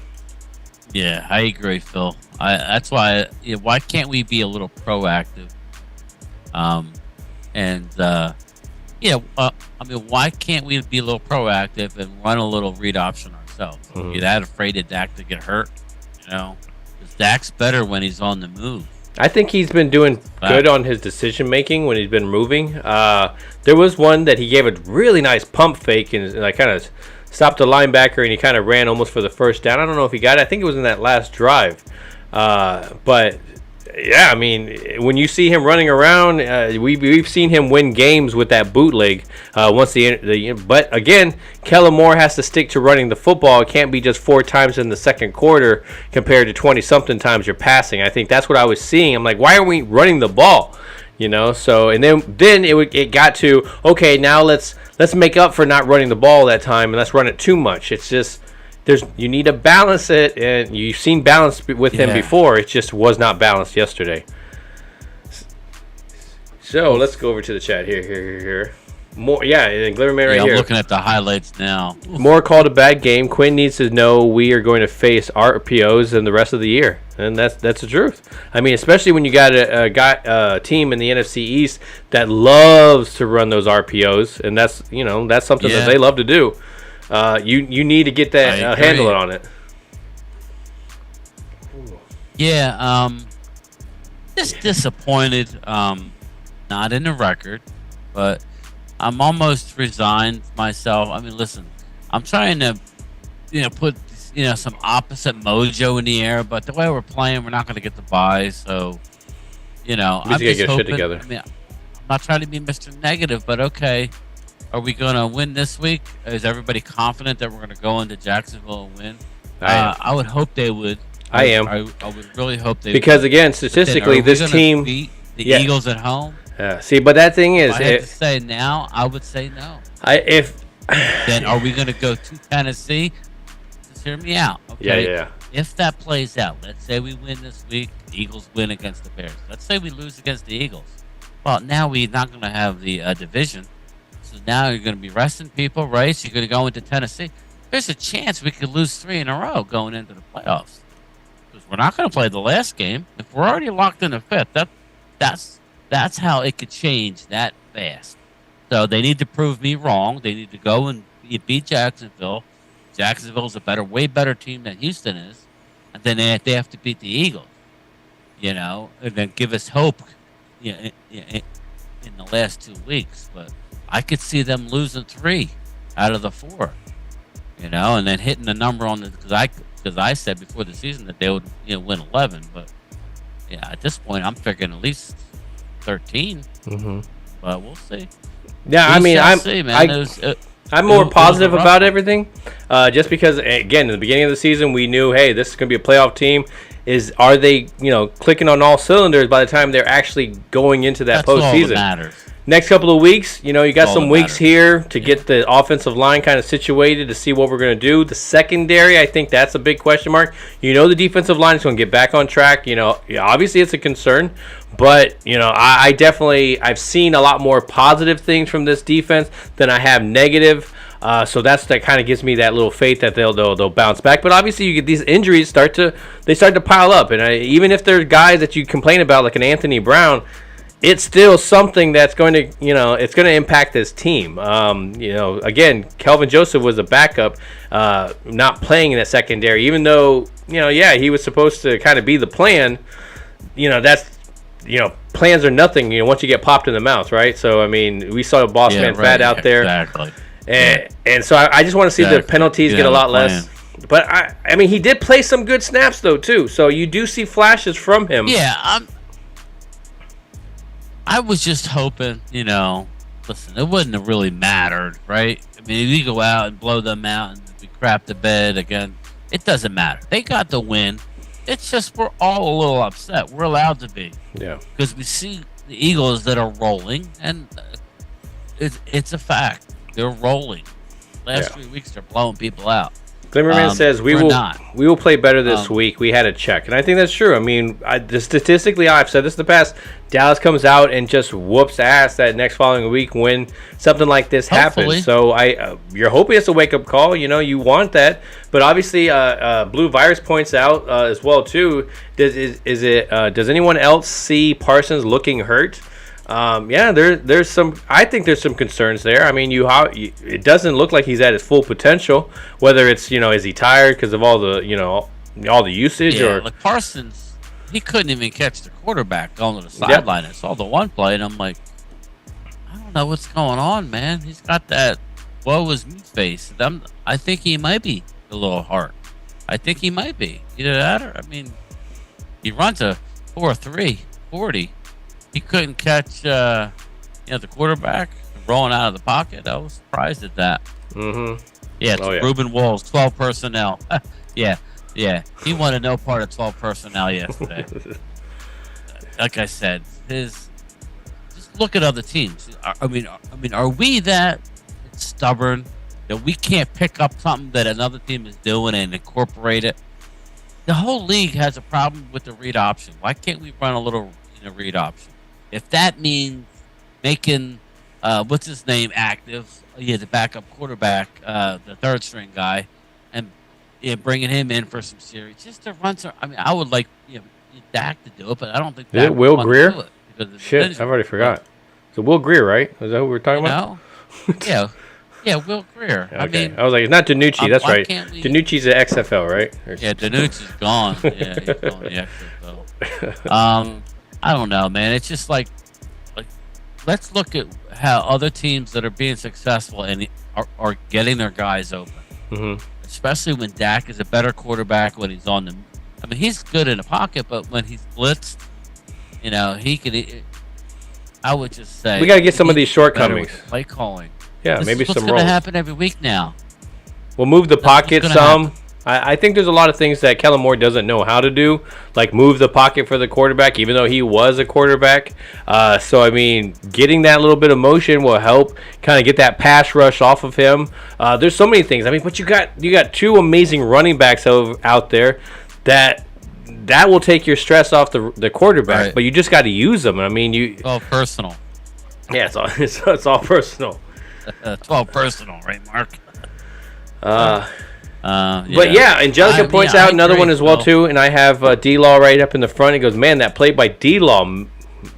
Yeah, I agree, Phil. That's why. Why can't we be a little proactive? Why can't we be a little proactive and run a little read option ourselves? You're that afraid of Dak to get hurt? Because Dak's better when he's on the move. I think he's been doing good on his decision making when he's been moving. There was one that he gave a really nice pump fake and I kind of stopped the linebacker and he kind of ran almost for the first down. I don't know if he got it. I think it was in that last drive. But yeah, I mean, when you see him running around, we've seen him win games with that bootleg. But again, Kellen Moore has to stick to running the football. It can't be just 4 times in the second quarter compared to 20-something times you're passing. I think that's what I was seeing. I'm like, why are we running the ball? So and then it got to, okay, now let's make up for not running the ball that time and let's run it too much. It's just. You need to balance it, and you've seen balance with him before. It just was not balanced yesterday. So let's go over to the chat here. More, and Glimmerman right here. I'm looking at the highlights now. More called a bad game. Quinn needs to know we are going to face RPOs in the rest of the year, and that's the truth. I mean, especially when you got a team in the NFC East that loves to run those RPOs, and that's something that they love to do. You need to get that handle on it. Yeah, just disappointed. Not in the record, but I'm almost resigned myself. I mean, listen, I'm trying to, put some opposite mojo in the air, but the way we're playing, we're not going to get the bye. So, I'm just get hoping. Shit together. I mean, I'm not trying to be Mr. Negative, but okay. Are we going to win this week? Is everybody confident that we're going to go into Jacksonville and win? I would hope they would. I am. I would really hope they because would. again, statistically, this team beat the Eagles at home. See, but that thing is, If I had to say now, I would say no. Then are we going to go to Tennessee? Just hear me out. Okay? Yeah. If that plays out, let's say we win this week, the Eagles win against the Bears. Let's say we lose against the Eagles. Well, now we're not going to have the division. So now you're going to be resting people, right? So you're going to go into Tennessee. There's a chance we could lose 3 in a row going into the playoffs. Because we're not going to play the last game. If we're already locked in the 5th, that's how it could change that fast. So they need to prove me wrong. They need to go and beat Jacksonville. Jacksonville's way better team than Houston is. And then they have to beat the Eagles, and then give us hope in the last 2 weeks. But I could see them losing 3 out of the 4, and then hitting the number on because I said before the season that they would win 11. But, at this point, I'm figuring at least 13. Mm-hmm. But we'll see. Yeah, I'm more positive about everything, just because again, in the beginning of the season, we knew, hey, this is going to be a playoff team. Are they, clicking on all cylinders by the time they're actually going into that postseason? All that matters. Next couple of weeks, you got some weeks here to get the offensive line kind of situated to see what we're going to do. The secondary, I think that's a big question mark. The defensive line is going to get back on track. Obviously it's a concern, but I've seen a lot more positive things from this defense than I have negative. So that kind of gives me that little faith that they'll bounce back. But obviously, you get these injuries start to pile up, and even if there's guys that you complain about, like an Anthony Brown, it's still something that's going to it's going to impact this team. Again, Kelvin Joseph was a backup, not playing in that secondary, even though he was supposed to kind of be the plan. That's plans are nothing. Once you get popped in the mouth, right? So I mean, we saw Boss Man Fat out there. Exactly. And so I just want to see the penalties get a lot less. But I mean, he did play some good snaps though too. So you do see flashes from him. Yeah, I was just hoping, listen, it wouldn't have really mattered, right? I mean, if you go out and blow them out and we crap the bed again, it doesn't matter. They got the win. It's just we're all a little upset. We're allowed to be. Yeah. Because we see the Eagles that are rolling, and it's a fact. They're rolling. Last 3 weeks, they're blowing people out. Glimmerman says we will play better this week. We had a check, and I think that's true. I mean, statistically, I've said this in the past. Dallas comes out and just whoops ass that next following week when something like this happens. So you're hoping it's a wake up call. You want that, but obviously, Blue Virus points out as well too. Does anyone else see Parsons looking hurt? There's some. I think there's some concerns there. I mean, it doesn't look like he's at his full potential. Whether it's is he tired because of all the usage or like Parsons, he couldn't even catch the quarterback going to the sideline. I saw the one play, and I'm like, I don't know what's going on, man. He's got that woe is me face. I think he might be a little hurt. I think he might be either that or he runs a 4.3 40. He couldn't catch, the quarterback rolling out of the pocket. I was surprised at that. Mm-hmm. Yeah, Ruben Walls, 12 personnel. yeah. He wanted no part of 12 personnel yesterday. Like I said, just look at other teams. I mean, are we that stubborn that we can't pick up something that another team is doing and incorporate it? The whole league has a problem with the read option. Why can't we run a little read option? If that means making, what's his name, active, the backup quarterback, the third string guy, and bringing him in for some series, just to run some. I mean, I would like Dak to do it, but I don't think Dak would Will Greer? Shit, I've already forgot. So Will Greer, right? Is that who we're talking about? Yeah. Yeah, Will Greer. Okay. I mean, I was like, it's not Danucci. That's why right. can't we? Danucci's an XFL, right? Yeah, Danucci's gone. Yeah, he's going to the XFL. I don't know, man. It's just like let's look at how other teams that are being successful and are getting their guys open. Mm-hmm. Especially when Dak is a better quarterback when he's on the. I mean, he's good in the pocket, but when he's blitzed, he could. I would just say we got to get some of these shortcomings. Play calling. Yeah, this maybe is what's some going rolls. to happen every week now. We'll move the pocket some. I think there's a lot of things that Kellen Moore doesn't know how to do, like move the pocket for the quarterback, even though he was a quarterback. So, I mean, getting that little bit of motion will help kind of get that pass rush off of him. There's so many things. I mean, but you got two amazing running backs out there that will take your stress off the quarterback, right. But you just got to use them. I mean, it's all personal. Yeah, it's all personal. It's all personal, right, Mark? But yeah, Angelica points out another one as well too, and I have D-Law right up in the front. He goes, man, that play by D-Law,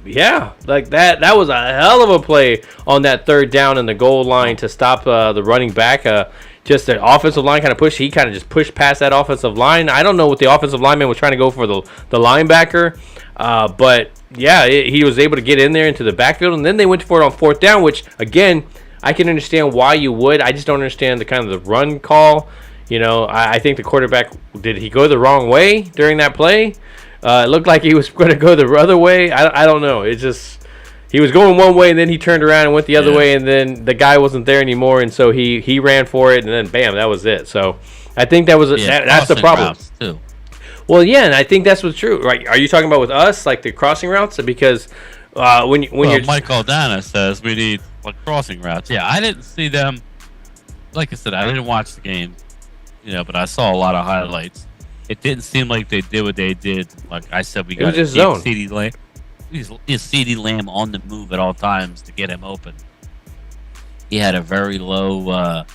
yeah, like that was a hell of a play on that third down in the goal line to stop the running back. Just the offensive line kind of pushed. He kind of just pushed past that offensive line. I don't know what the offensive lineman was trying to go for the linebacker, but yeah, he was able to get in there into the backfield, and then they went for it on fourth down, which again, I can understand why you would. I just don't understand the kind of the run call. I think the quarterback, did he go the wrong way during that play? It looked like he was going to go the other way. I don't know. It just, he was going one way and then he turned around and went the other way, and then the guy wasn't there anymore, and so he ran for it, and then bam, that was it. So I think that was that's the problem. Too. Well, yeah, and I think that's what's true. Right? Are you talking about with us, like the crossing routes? Because when you're Mike Aldana says we need crossing routes. Yeah, I didn't see them. Like I said, I didn't watch the game. But I saw a lot of highlights. It didn't seem like they did what they did. Like I said, we got to keep CeeDee Lamb. CeeDee Lamb on the move at all times to get him open. He had a very low. What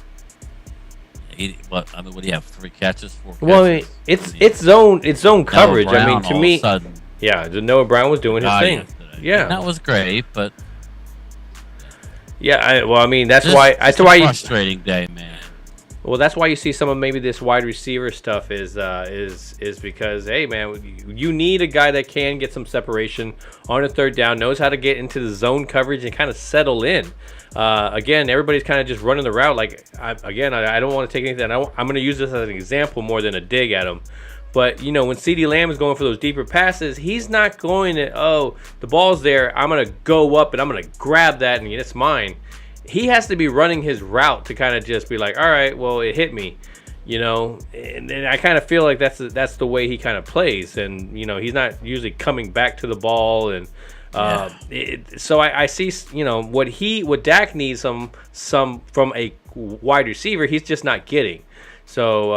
do you have? 3 catches, 4 catches? Well, I mean, it's zone coverage. Brown, I mean, to me, yeah, Noah Brown was doing his thing. Yesterday. Yeah, that was great, but yeah, that's why. That's why frustrating day, man. Well, that's why you see some of maybe this wide receiver stuff is because, hey, man, you need a guy that can get some separation on a third down, knows how to get into the zone coverage and kind of settle in. Again, everybody's kind of just running the route. Like, I don't want to take anything. I'm going to use this as an example more than a dig at him. But, when CeeDee Lamb is going for those deeper passes, he's not going to, the ball's there, I'm going to go up and I'm going to grab that and it's mine. He has to be running his route to kind of just be like, all right, well, it hit me, and I kind of feel like that's the way he kind of plays, and he's not usually coming back to the ball, and so I see what Dak needs some from a wide receiver, he's just not getting. So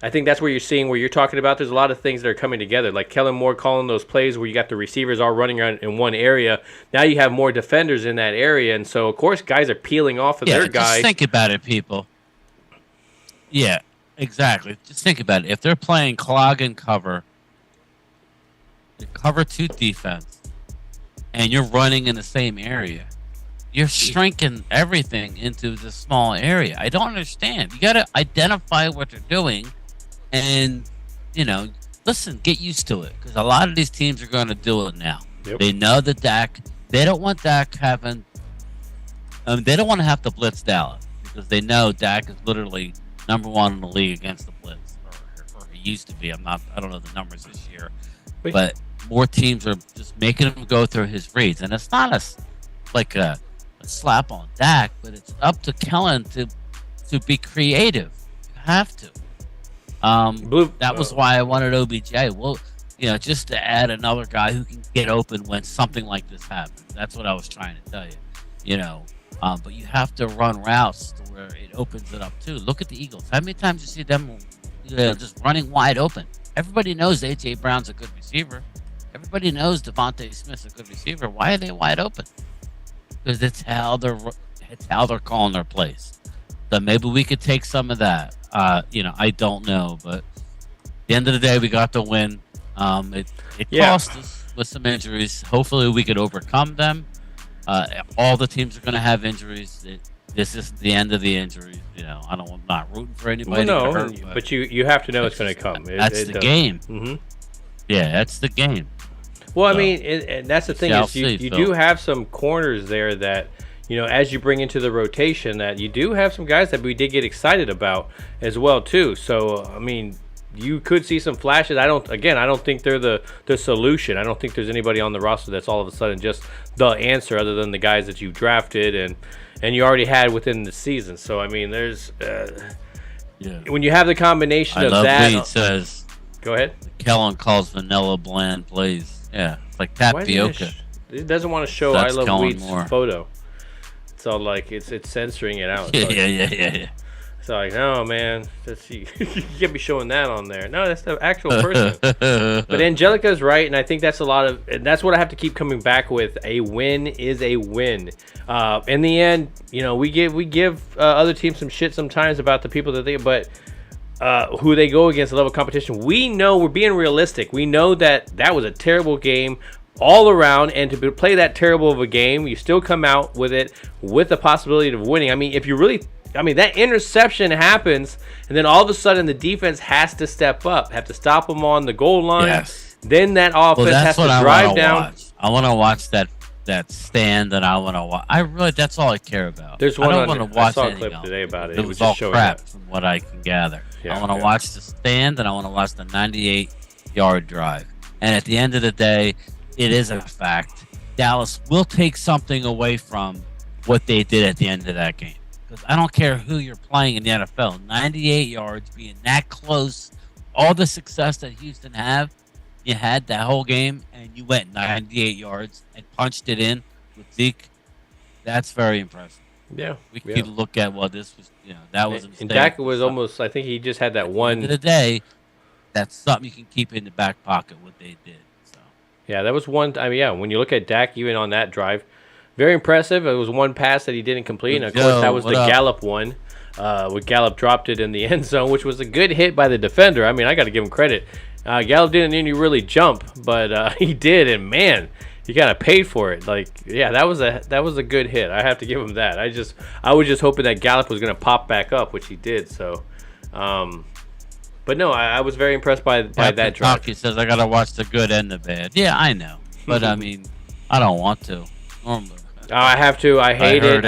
I think that's where you're seeing where you're talking about. There's a lot of things that are coming together, like Kellen Moore calling those plays where you got the receivers all running around in one area. Now you have more defenders in that area, and so of course guys are peeling off of their guy. Just think about it, people. Yeah, exactly. Just think about it. If they're playing clog and cover, the cover 2 defense, and you're running in the same area, you're shrinking everything into this small area. I don't understand. You got to identify what they're doing. And, listen, get used to it, because a lot of these teams are going to do it now. Yep. They know that they don't want Dak having, they don't want to have to blitz Dallas, because they know Dak is literally number 1 in the league against the blitz, or he used to be. I don't know the numbers this year, but more teams are just making him go through his reads, and it's not a slap on Dak, but it's up to Kellen to be creative. You have to. That was why I wanted OBJ. Well, just to add another guy who can get open when something like this happens. That's what I was trying to tell you. But you have to run routes to where it opens it up too. Look at the Eagles. How many times you see them just running wide open? Everybody knows A.J. Brown's a good receiver. Everybody knows Devontae Smith's a good receiver. Why are they wide open? Because it's how they're calling their plays. So maybe we could take some of that. I don't know, but at the end of the day, we got the win. It cost us with some injuries. Hopefully, we could overcome them. All the teams are going to have injuries. This is the end of the injuries. I'm not rooting for anybody. Well, no, to hurt, but you have to know it's going to come. That's the game. Mm-hmm. Yeah, that's the game. Well, I mean, and that's the thing is you do have some corners there that, as you bring into the rotation, that you do have some guys that we did get excited about as well too. So I mean, you could see some flashes. I don't think they're the solution. I don't think there's anybody on the roster that's all of a sudden just the answer, other than the guys that you drafted and you already had within the season. So I mean, there's when you have the combination of that. Weed says, go ahead. Kellen calls vanilla bland plays. Yeah, it's like tapioca. It doesn't want to show I Love Weed's photo. So like it's censoring it out. Yeah. So like, no man, you can't be showing that on there. No, that's the actual person. But Angelica's right, and I think that's and that's what I have to keep coming back with. A win is a win. In the end, we give other teams some shit sometimes about the people but who they go against, the level of competition. We know, we're being realistic. We know that was a terrible game all around, and to play that terrible of a game, you still come out with it with the possibility of winning. I mean, that interception happens, and then all of a sudden the defense has to step up, have to stop them on the goal line. Yes. Then that offense has to drive down. I want to watch that stand, and I want to watch. That's all I care about. There's one I don't want to watch. I saw a clip today about it. It was all crap from what I can gather. Yeah, I want to watch the stand, and I want to watch the 98-yard drive. And at the end of the day, it is a fact. Dallas will take something away from what they did at the end of that game. Because I don't care who you're playing in the NFL. 98 yards, being that close, all the success that Houston you had that whole game, and you went 98 yards and punched it in with Zeke. That's very impressive. Yeah. We could look at, this was, that was a mistake. And Dak was almost, I think he just had that one. At the end of the day, that's something you can keep in the back pocket, what they did. So. Yeah, that was one. When you look at Dak, even on that drive, very impressive. It was one pass that he didn't complete. And, of course, that was the Gallup one. Where Gallup dropped it in the end zone, which was a good hit by the defender. I mean, I got to give him credit. Gallup didn't even really jump, but he did. And, man, he kind of paid for it. That was a good hit. I have to give him that. I was just hoping that Gallup was going to pop back up, which he did. So, but no, I was very impressed by that drive. He says, I got to watch the good and the bad. Yeah, I know. But, I mean, I don't want to. Normally. I have to. I hate it.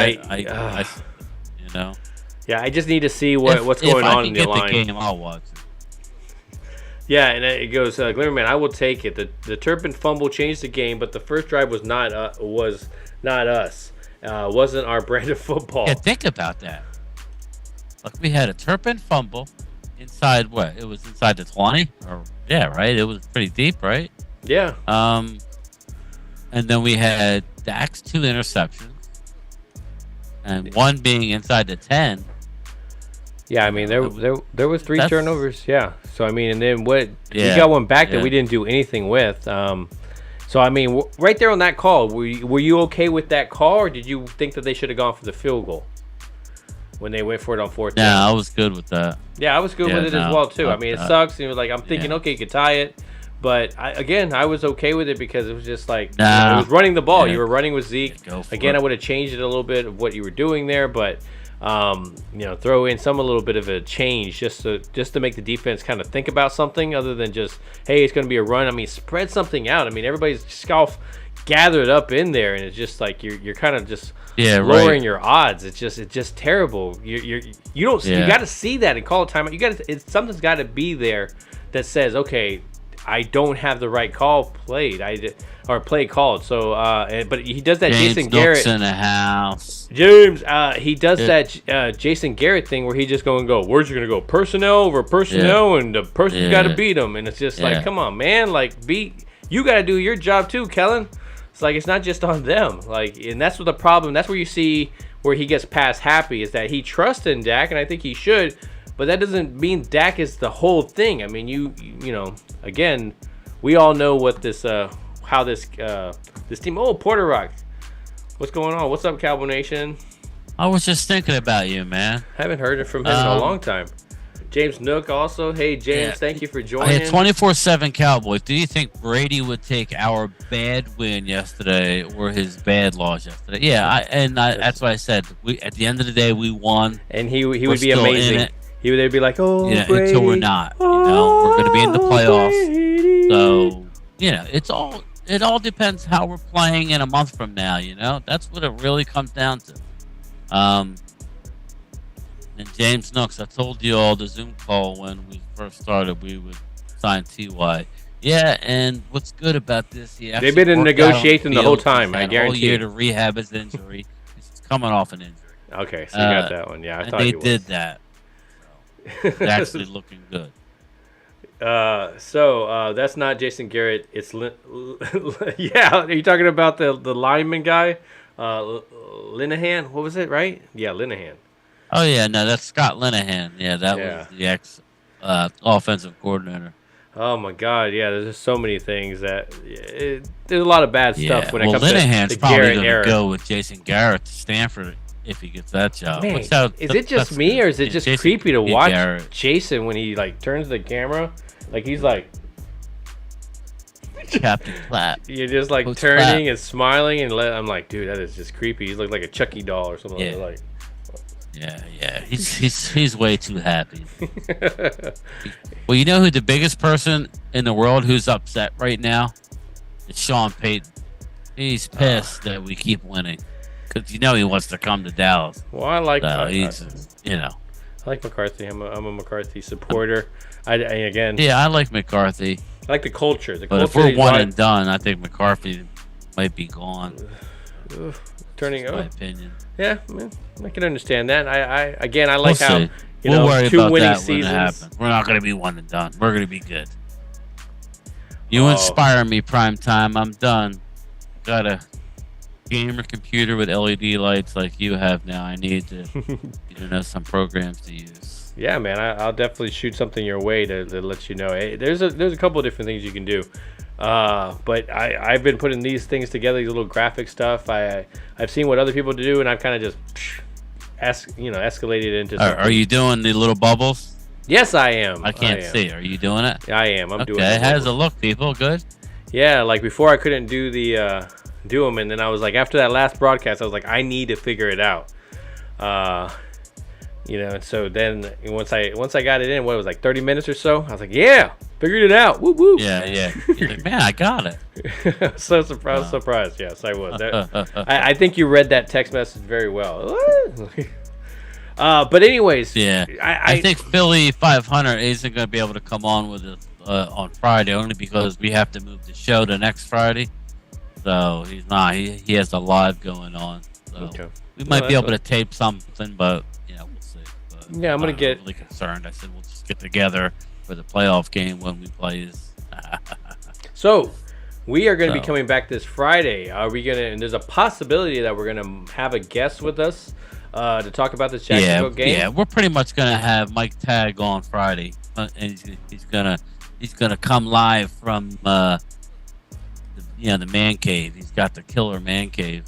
Yeah, I just need to see what's going on in the line. If I can get the game, I'll watch it. Yeah, and it goes, Glimmerman, I will take it. The Turpin fumble changed the game, but the first drive was not us. Wasn't our brand of football. Yeah, think about that. Look, we had a Turpin fumble inside what? It was inside the 20? Right? It was pretty deep, right? Yeah. And then we had Dak's 2 interceptions, and one being inside the 10. Yeah, I mean there was 3 turnovers. Yeah, so I mean, and then we got one back that we didn't do anything with. So I mean, right there on that call, were you okay with that call, or did you think that they should have gone for the field goal when they went for it on 4th down? Yeah, I was good with that. Yeah, I was good with it as well too. I mean, it sucks. And I'm thinking, okay, you could tie it. But I was okay with it because it was just like it was running the ball. You were running with Zeke. Again, I would have changed it a little bit of what you were doing there, but throw in a little bit of a change just to make the defense kind of think about something other than just, hey, it's going to be a run. I mean, spread something out. I mean, everybody's gathered up in there, and it's just like you're kind of just lowering your odds. It's just terrible. You got to see that and call a timeout. Something's got to be there that says, okay, I don't have the right call played. Play called. So, but he does that Jason Garrett in the house. James, he does that Jason Garrett thing where he just go, where's you gonna go? Personnel over personnel, and the person's got to beat him. And it's just like, come on, man, you got to do your job too, Kellen. It's like it's not just on them. And that's what the problem. That's where you see where he gets past happy is that he trusts in Dak, and I think he should. But that doesn't mean Dak is the whole thing. I mean, you know, again, we all know what this how this team. Oh, Porter Rock, what's going on? What's up, Cowboy Nation? I was just thinking about you, man. Haven't heard it from him in a long time. James Nook also. Hey, James, thank you for joining. 24/7 Cowboys. Do you think Brady would take our bad win yesterday or his bad loss yesterday? Yeah, that's what I said. At the end of the day, we won, and he would be amazing. He would be like, oh, yeah, Brady, until we're not. We're going to be in the playoffs. Brady. So it all depends how we're playing in a month from now. That's what it really comes down to. And James Nooks, I told you all the Zoom call when we first started, we would sign Ty. Yeah, and what's good about this? They've been in negotiation the whole time. I guarantee. All year to rehab his injury. He's coming off an injury. Okay, so you got that one. Yeah, I thought they did that. So it's actually looking good. So that's not Jason Garrett. It's yeah. Are you talking about the lineman guy, Linehan? What was it? Right? Yeah, Linehan. Oh yeah, no, that's Scott Linehan. Yeah, that was the ex offensive coordinator. Oh my God, yeah. There's just so many things that there's a lot of bad stuff when it comes Linehan's to probably going to go with Jason Garrett to Stanford if he gets that job. Man, is it just me or is it just creepy to watch Jason when he like turns the camera, like he's like Captain Clap. You're just like Coach turning Clap. And smiling and I'm like, dude, that is just creepy. He's like a Chucky doll or something like. Yeah. He's way too happy. Well, you know who the biggest person in the world who's upset right now? It's Sean Payton. He's pissed that we keep winning because he wants to come to Dallas. Well, I like I like McCarthy. I'm a McCarthy supporter. I like McCarthy. I like the culture. But if we're one and done, I think McCarthy might be gone. Turning my opinion. Yeah, I can understand that. I like how we'll worry 2 about winning that seasons. When it happens. We're not going to be one and done. We're going to be good. You inspire me, Primetime. I'm done. Got a gamer computer with LED lights like you have now. I need to some programs to use. Yeah, man. I'll definitely shoot something your way to let you know. Hey, there's a couple of different things you can do. But I've been putting these things together, these little graphic stuff. I've seen what other people do, and I've kind of just escalated into something. Are you doing the little bubbles? Yes, I am. I can't see. Are you doing it? I am. I'm doing it. Okay, how does it look, people? Good? Yeah, like before I couldn't do them, and then I was like, after that last broadcast, I was like, I need to figure it out. And so then once I got it in, what it was like 30 minutes or so, I was like, yeah, figured it out. Woo woo. Yeah. You're like, man, I got it. So surprised. Yes, I was. I think you read that text message very well. But anyways, yeah, I think Philly 500 isn't going to be able to come on with us on Friday only because we have to move the show to next Friday. So he's not. He has a live going on. So we might be able to tape something, but we'll see. But yeah, I'm gonna get really concerned. I said we'll just get together for the playoff game when we play. So we are going to be coming back this Friday. Are we gonna? And there's a possibility that we're gonna have a guest with us to talk about this Jacksonville game. Yeah, we're pretty much gonna have Mike Tagg on Friday, and he's gonna come live from the man cave. He's got the killer man cave.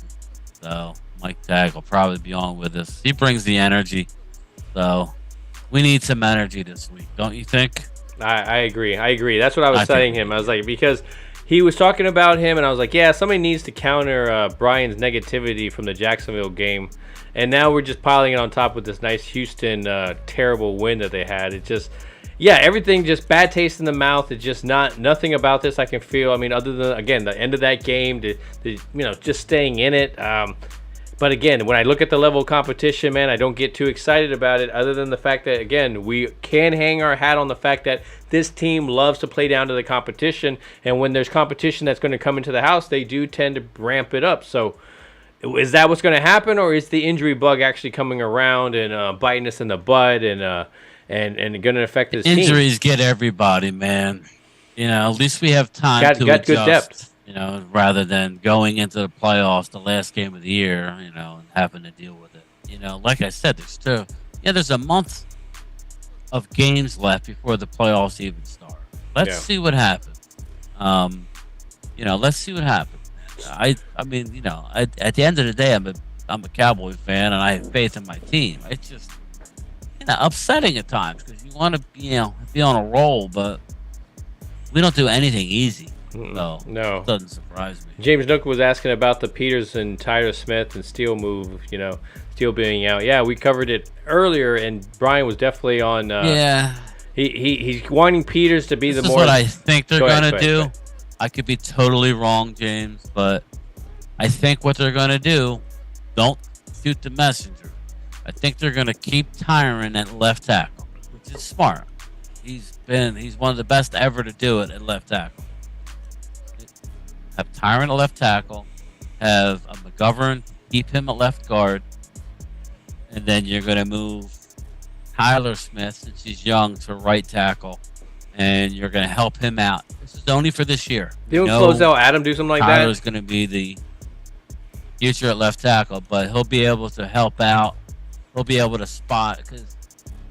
So Mike Tagg will probably be on with us. He brings the energy. So we need some energy this week, don't you think? I agree. That's what I was telling him. I was like, because he was talking about him, and I was like, yeah, somebody needs to counter Bryan's negativity from the Jacksonville game. And now we're just piling it on top with this nice Houston terrible win that they had. It just, everything just bad taste in the mouth. It's just nothing about this I can feel. I mean, other than, again, the end of that game, just staying in it. But again, when I look at the level of competition, man, I don't get too excited about it other than the fact that, again, we can hang our hat on the fact that this team loves to play down to the competition. And when there's competition that's going to come into the house, they do tend to ramp it up. So is that what's going to happen, or is the injury bug actually coming around and biting us in the butt and going to affect this team? Injuries get everybody, man. At least we have time to adjust. Good depth. Rather than going into the playoffs, the last game of the year, and having to deal with it. Like I said, there's a month of games left before the playoffs even start. Let's see what happens. Let's see what happens. I mean, at the end of the day, I'm a Cowboy fan, and I have faith in my team. It's just, upsetting at times because you want to be on a roll, but we don't do anything easy. So no, it doesn't surprise me. James Nook was asking about the Peters and Tyler Smith and Steele move. Steele being out. Yeah, we covered it earlier, and Bryan was definitely on. He's wanting Peters to be this the is more. What I think they're gonna do. Go ahead. I could be totally wrong, James, but I think what they're gonna do. Don't shoot the messenger. I think they're gonna keep Tyron at left tackle, which is smart. He's one of the best ever to do it at left tackle. Have Tyron at left tackle, have a McGovern, keep him at left guard, and then you're going to move Tyler Smith, since he's young, to right tackle, and you're going to help him out. This is only for this year. Didn't Flozell Adam do something like that? Tyler's going to be the future at left tackle, but he'll be able to help out. He'll be able to spot, because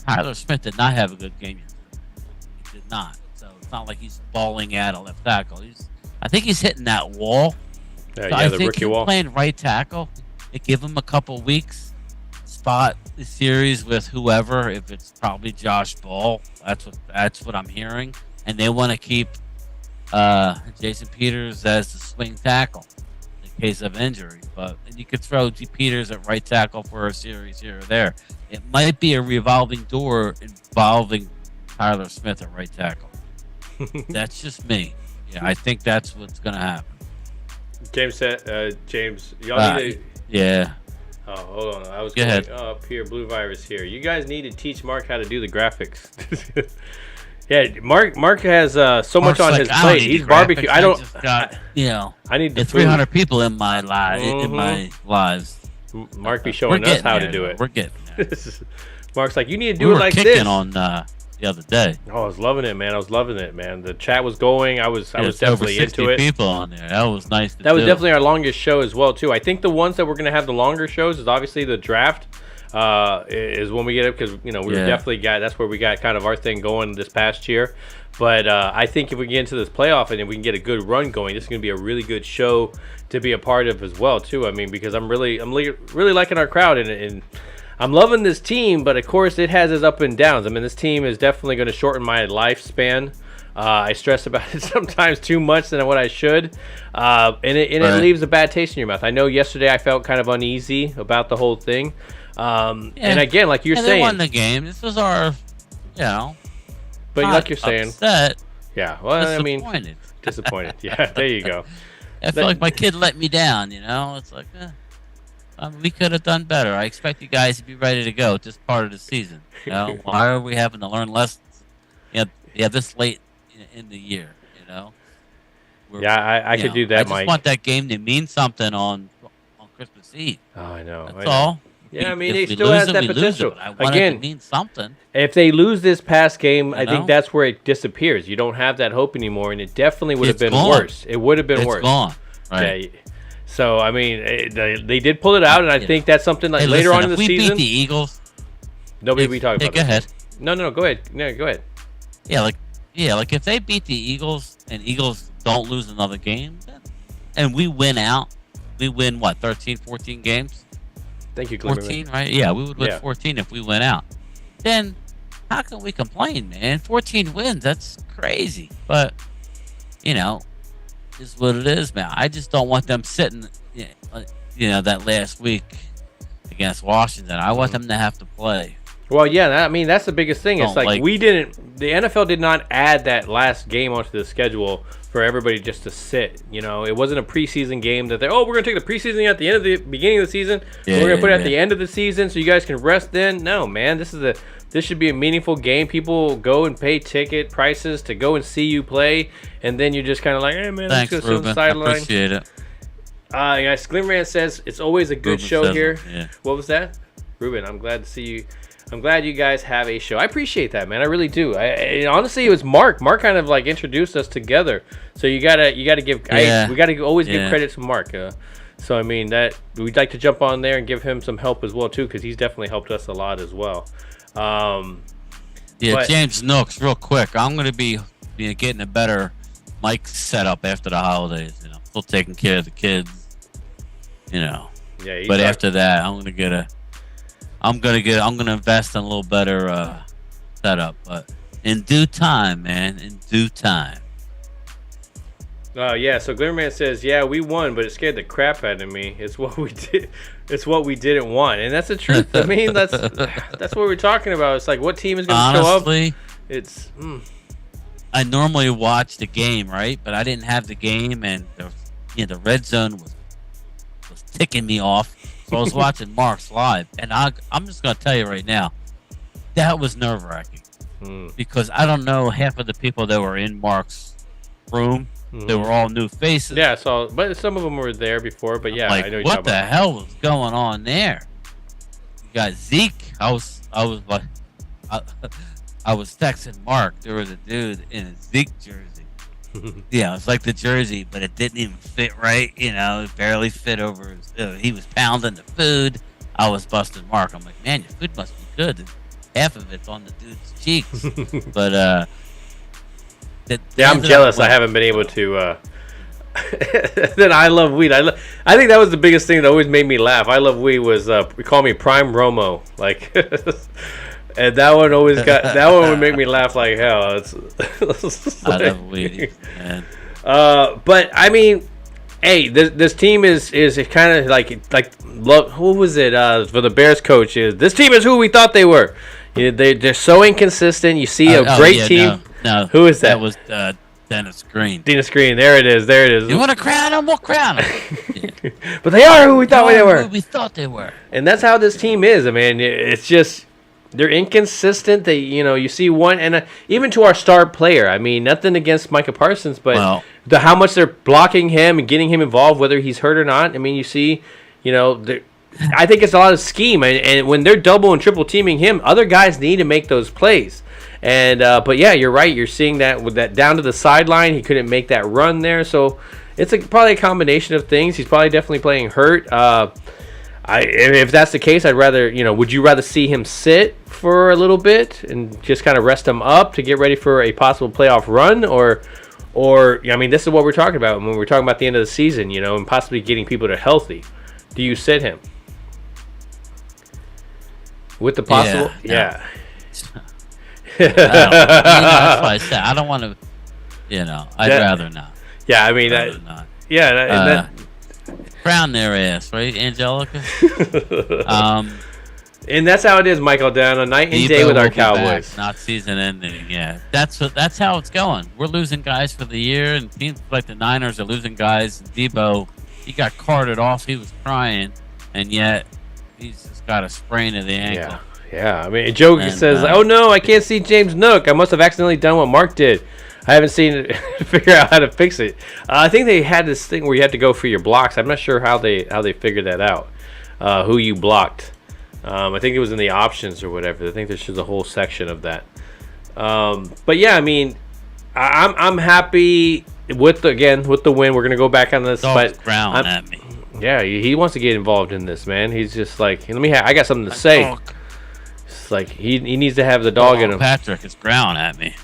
Tyler Smith did not have a good game yesterday. He did not. So it's not like he's balling out a left tackle. I think he's hitting that wall. Yeah, so I the think rookie wall. Playing right tackle, it give him a couple weeks, spot the series with whoever. If it's probably Josh Ball, that's what I'm hearing, and they want to keep Jason Peters as the swing tackle in case of injury. But you could throw Peters at right tackle for a series here or there. It might be a revolving door involving Tyler Smith at right tackle. That's just me. Yeah, I think that's what's going to happen. James said, y'all need to... Yeah. Oh, hold on. I was Go going ahead. up here. Blue Virus here. You guys need to teach Mark how to do the graphics. Yeah, Mark has so much on his plate. He's barbecue. I need the 300 people in my lives. Mark be showing us how to do it. We're getting there. Mark's like, you need to do it like this. We were kicking on the other day. Oh, I was loving it, man. The chat was going. I was definitely into it. People on there. That was nice. That was definitely our longest show as well too. I think the ones that we're gonna have the longer shows is obviously the draft. Is when we get it, because definitely that's where we got kind of our thing going this past year. But I think if we get into this playoff and if we can get a good run going, this is gonna be a really good show to be a part of as well too. I mean, because I'm really liking our crowd and I'm loving this team, but of course it has its up and downs. I mean, this team is definitely going to shorten my lifespan. I stress about it sometimes too much than what I should, and it leaves a bad taste in your mouth. I know yesterday I felt kind of uneasy about the whole thing, and again, like you're saying, they won the game. This was our, but like you're saying, upset, yeah. Well, I mean, disappointed. Yeah, there you go. I feel like my kid let me down. It's like. We could have done better. I expect you guys to be ready to go at this part of the season. Why are we having to learn lessons? This late in the year. I could do that, Mike. I just want that game to mean something on Christmas Eve. Oh, I know. That's all. Yeah, I mean, it still has that potential. I want it to mean something. If they lose this past game, I think that's where it disappears. You don't have that hope anymore, and it definitely would have been worse. It would have been worse. It's gone. Right. Yeah. So, I mean, they did pull it out, and I think that's something like later on in the season. If we beat the Eagles, nobody will be talking about it. Go ahead. No, go ahead. No, go ahead. Yeah, like if they beat the Eagles and Eagles don't lose another game, and we win out, we win, 13, 14 games? Thank you, 14, right? Yeah, we would win 14 if we went out. Then how can we complain, man? 14 wins, that's crazy. But, is what it is, man. I just don't want them sitting, that last week against Washington. I want them to have to play. Well, yeah, that's the biggest thing. It's like the NFL did not add that last game onto the schedule for everybody just to sit. It wasn't a preseason game that we're going to take the preseason at the end of the beginning of the season. We're going to put it at the end of the season so you guys can rest then. No, man, this should be a meaningful game. People go and pay ticket prices to go and see you play, and then you're just kind of like, hey, man, thanks, let's go to the sideline. I appreciate it. Guys, Glimmerman says it's always a good show here. Yeah. What was that? Ruben, I'm glad to see you. I'm glad you guys have a show. I appreciate that, man. I really do. Honestly, it was Mark. Mark kind of like introduced us together. So you gotta give. We gotta always give credit to Mark. So I mean that we'd like to jump on there and give him some help as well too, because he's definitely helped us a lot as well. James Nooks, real quick. I'm gonna be getting a better mic setup after the holidays. Still taking care of the kids. Yeah. But after that, I'm I'm gonna invest in a little better setup, but in due time, man. In due time. Yeah, so Glimmerman says, yeah, we won, but it scared the crap out of me. It's what we did. It's what we didn't want, and that's the truth. I mean, that's what we're talking about. It's like, what team is going to show up? It's. I normally watch the game, right? But I didn't have the game, and the red zone was ticking me off. So I was watching Mark's live, and I'm just going to tell you right now, that was nerve-wracking because I don't know half of the people that were in Mark's room. They were all new faces. Yeah, but some of them were there before. But yeah, like, I know what the hell was going on there? You got Zeke. I was like, I was texting Mark. There was a dude in a Zeke jersey. Yeah, it's like the jersey, but it didn't even fit right. It barely fit over. He was pounding the food. I was busting Mark. I'm like, man, your food must be good. Half of it's on the dude's cheeks, but I'm jealous. I haven't been able to. Then I love weed. I think that was the biggest thing that always made me laugh. I love weed was we call me Prime Romo, like, and that one would make me laugh like hell. It's I love weed, man. But I mean, hey, this team is kind of like who was it for the Bears coach? This team is who we thought they were. They're so inconsistent. You see a great team. No, who is that? That was Dennis Green. Dennis Green. There it is. You want to crown them? We'll crown them. Yeah. But they are who we thought they were. Who we thought they were. And that's how this team is. I mean, it's just they're inconsistent. They, you see one, and even to our star player. I mean, nothing against Micah Parsons, but how much they're blocking him and getting him involved, whether he's hurt or not. I mean, you see, I think it's a lot of scheme, and when they're double and triple teaming him, other guys need to make those plays. And but yeah, you're right. You're seeing that with that down to the sideline, he couldn't make that run there. So it's probably a combination of things. He's probably definitely playing hurt. If that's the case, I'd rather would you rather see him sit for a little bit and just kind of rest him up to get ready for a possible playoff run, or I mean, this is what we're talking about when we're talking about the end of the season, and possibly getting people to healthy. Do you sit him with the possible? Yeah. That's why I said I don't want to. I'd rather not. Yeah, I mean not. Yeah, crown their ass, right, Angelica? And that's how it is, Michael. Down a night and day with our Cowboys. Back, not season ending. Yeah, that's how it's going. We're losing guys for the year, and teams like the Niners are losing guys. Debo, he got carted off. He was crying, and yet he's just got a sprain of the ankle. Yeah, I mean, Joe says, "Oh no, I can't see James Nook. I must have accidentally done what Mark did. I haven't seen it. Figure out how to fix it." I think they had this thing where you had to go for your blocks. I'm not sure how they figured that out. Who you blocked? I think it was in the options or whatever. I think there's just a whole section of that. But yeah, I mean, I'm happy with the win. We're gonna go back on this. But ground at me. Yeah, he wants to get involved in this, man. He's just like, I got something to say. Talk. Like he needs to have the dog in him. Patrick is growling at me.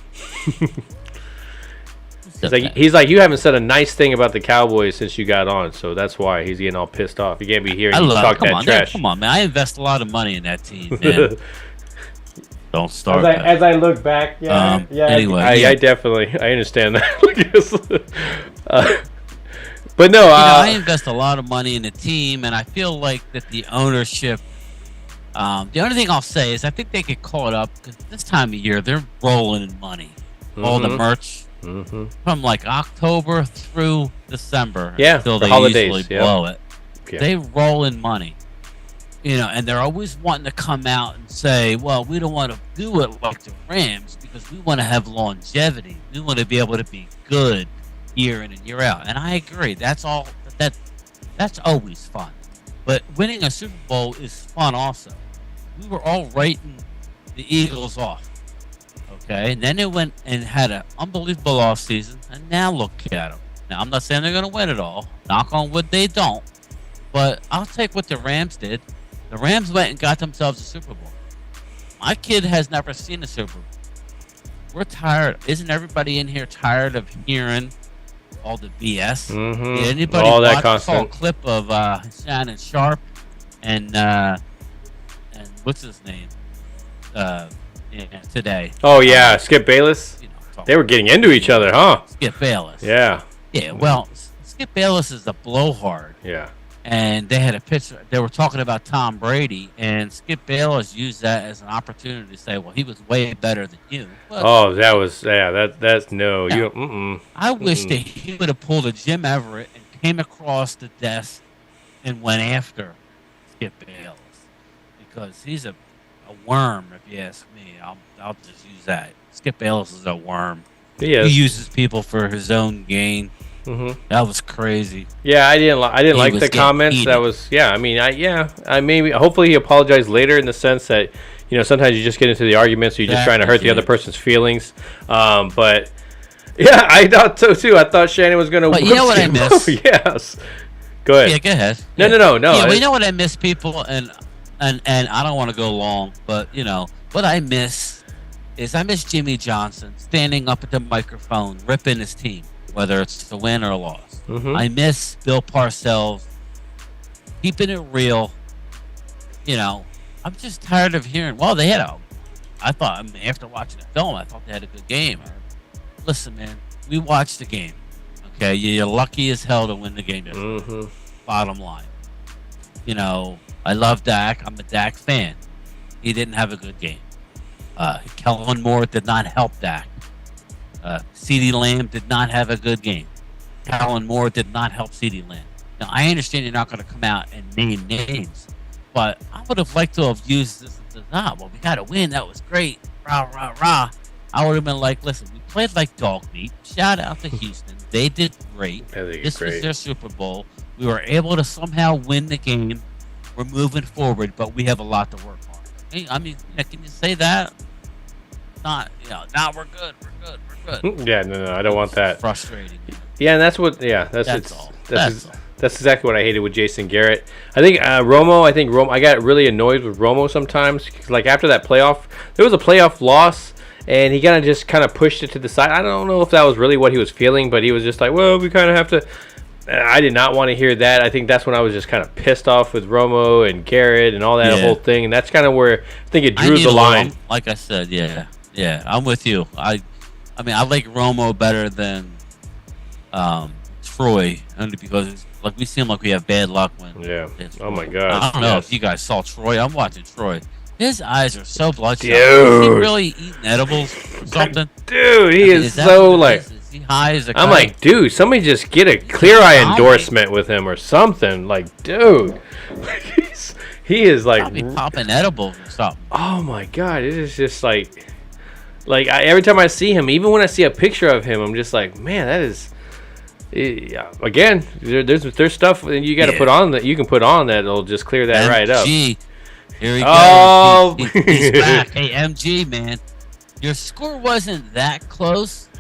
he's like, you haven't said a nice thing about the Cowboys since you got on, so that's why he's getting all pissed off. You can't be hearing you talk that trash. Come on, man! I invest a lot of money in that team, man. Don't start. As I look back, Anyway, I definitely understand that. But no, I invest a lot of money in the team, and I feel like that the ownership. The only thing I'll say is I think they get caught up because this time of year they're rolling in money. All the merch from like October through December until they usually blow it. Yeah. They roll in money, and they're always wanting to come out and say, "Well, we don't want to do it like the Rams because we want to have longevity. We want to be able to be good year in and year out." And I agree. That's all. That's always fun. But winning a Super Bowl is fun also. We were all writing the Eagles off. Okay? And then they went and had an unbelievable offseason. And now look at them. Now, I'm not saying they're going to win it all. Knock on wood, they don't. But I'll take what the Rams did. The Rams went and got themselves a Super Bowl. My kid has never seen a Super Bowl. We're tired. Isn't everybody in here tired of hearing all the BS? Did anybody all that watch a clip of Shannon Sharp and what's his name? Today. Oh yeah, Skip Bayless. They were getting into each other, huh? Skip Bayless. Yeah. Yeah. Well, Skip Bayless is a blowhard. Yeah. And they had a picture. They were talking about Tom Brady, and Skip Bayless used that as an opportunity to say, "Well, he was way better than you." Well, That's no. You. I wish that he would have pulled a Jim Everett and came across the desk and went after Skip Bayless, because he's a worm, if you ask me. I'll just use that. Skip Bayless is a worm. He uses people for his own gain. Mm-hmm. That was crazy. Yeah, I didn't like the comments. Heated. That was I maybe hopefully he apologized later in the sense that sometimes you just get into the arguments, so you're just trying to hurt the other person's feelings. But yeah, I thought so too. I thought Shannon was going to. But you know what I miss? Yes. Go ahead. Yeah, go ahead. No. Yeah, well, you know what I miss, people, and I don't want to go long, but what I miss is Jimmy Johnson standing up at the microphone, ripping his team, whether it's a win or a loss. Mm-hmm. I miss Bill Parcells keeping it real. I'm just tired of hearing. Well, they had after watching the film, I thought they had a good game. Listen, man, we watched the game. Okay, you're lucky as hell to win the game. Mm-hmm. Bottom line, I love Dak. I'm a Dak fan. He didn't have a good game. Kellen Moore did not help Dak. CeeDee Lamb did not have a good game. Kellen Moore did not help CeeDee Lamb. Now, I understand you're not going to come out and name names, but I would have liked to have used this as well, we got to win. That was great. Rah, rah, rah. I would have been like, listen, we played like dog meat. Shout out to Houston. They did great. This was their Super Bowl. We were able to somehow win the game. We're moving forward, but we have a lot to work on. I mean, can you say that? Not, now we're good. We're good. Yeah, no, I don't want that. Frustrating. Yeah, and that's what. Yeah, that's all. That's exactly what I hated with Jason Garrett. I think Romo. I got really annoyed with Romo sometimes. Like after that playoff, there was a playoff loss, and he kind of pushed it to the side. I don't know if that was really what he was feeling, but he was just like, well, we kind of have to. I did not want to hear that. I think that's when I was just kind of pissed off with Romo and Garrett and all that whole thing, and that's kind of where I think it drew the line. Like I said, yeah, I'm with you. I mean, I like Romo better than Troy, only because we seem like we have bad luck when. Yeah. Oh my gosh. I don't know if you guys saw Troy. I'm watching Troy. His eyes are so bloodshot. Dude. Is he really eating edibles or something? Dude, he is so like. Is he high as a kite? I'm like, dude, somebody just get a Clear Eye endorsement with him or something. Like, dude, he is like probably popping edibles or something. Oh my god, it is just like every time I see him, even when I see a picture of him, I'm just like, man, that is. Again, there's stuff that you got to put on that you can put on that'll just clear that right up. Here he goes. He's back. Hey, MG, man, your score wasn't that close,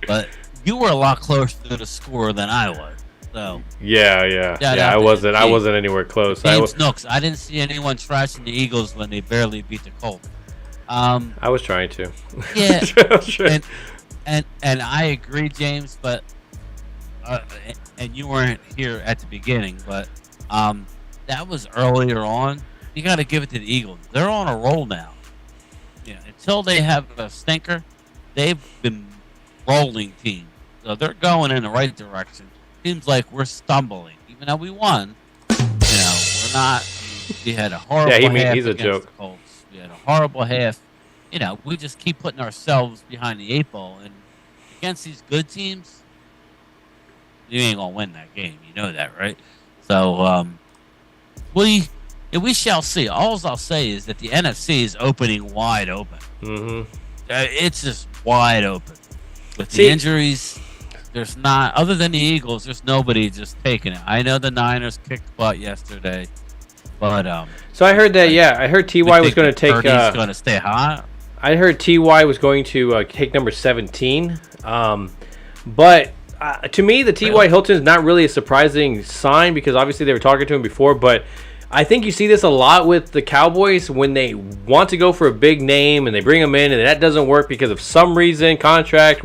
but you were a lot closer to the score than I was. So yeah. I wasn't anywhere close. James Nooks. I didn't see anyone trashing the Eagles when they barely beat the Colts. I was trying to. Yeah, and I agree, James, but. And you weren't here at the beginning, but that was earlier on. You got to give it to the Eagles. They're on a roll now. Until they have a stinker, they've been rolling teams. So they're going in the right direction. Seems like we're stumbling, even though we won. We're not. We had a horrible half he's a against joke. the Colts. We had a horrible half. We just keep putting ourselves behind the 8 ball, and against these good teams. You ain't gonna win that game, you know that, right? So we shall see. All I'll say is that the NFC is opening wide open. Mm-hmm. It's just wide open with the injuries. There's not, other than the Eagles, there's nobody just taking it. I know the Niners kicked butt yesterday, but so I heard that. I heard Ty was going to take. He's going to stay hot. I heard Ty was going to take number 17, but. To me, the T.Y. Hilton is not really a surprising sign because obviously they were talking to him before, but I think you see this a lot with the Cowboys when they want to go for a big name and they bring him in and that doesn't work because of some reason, contract,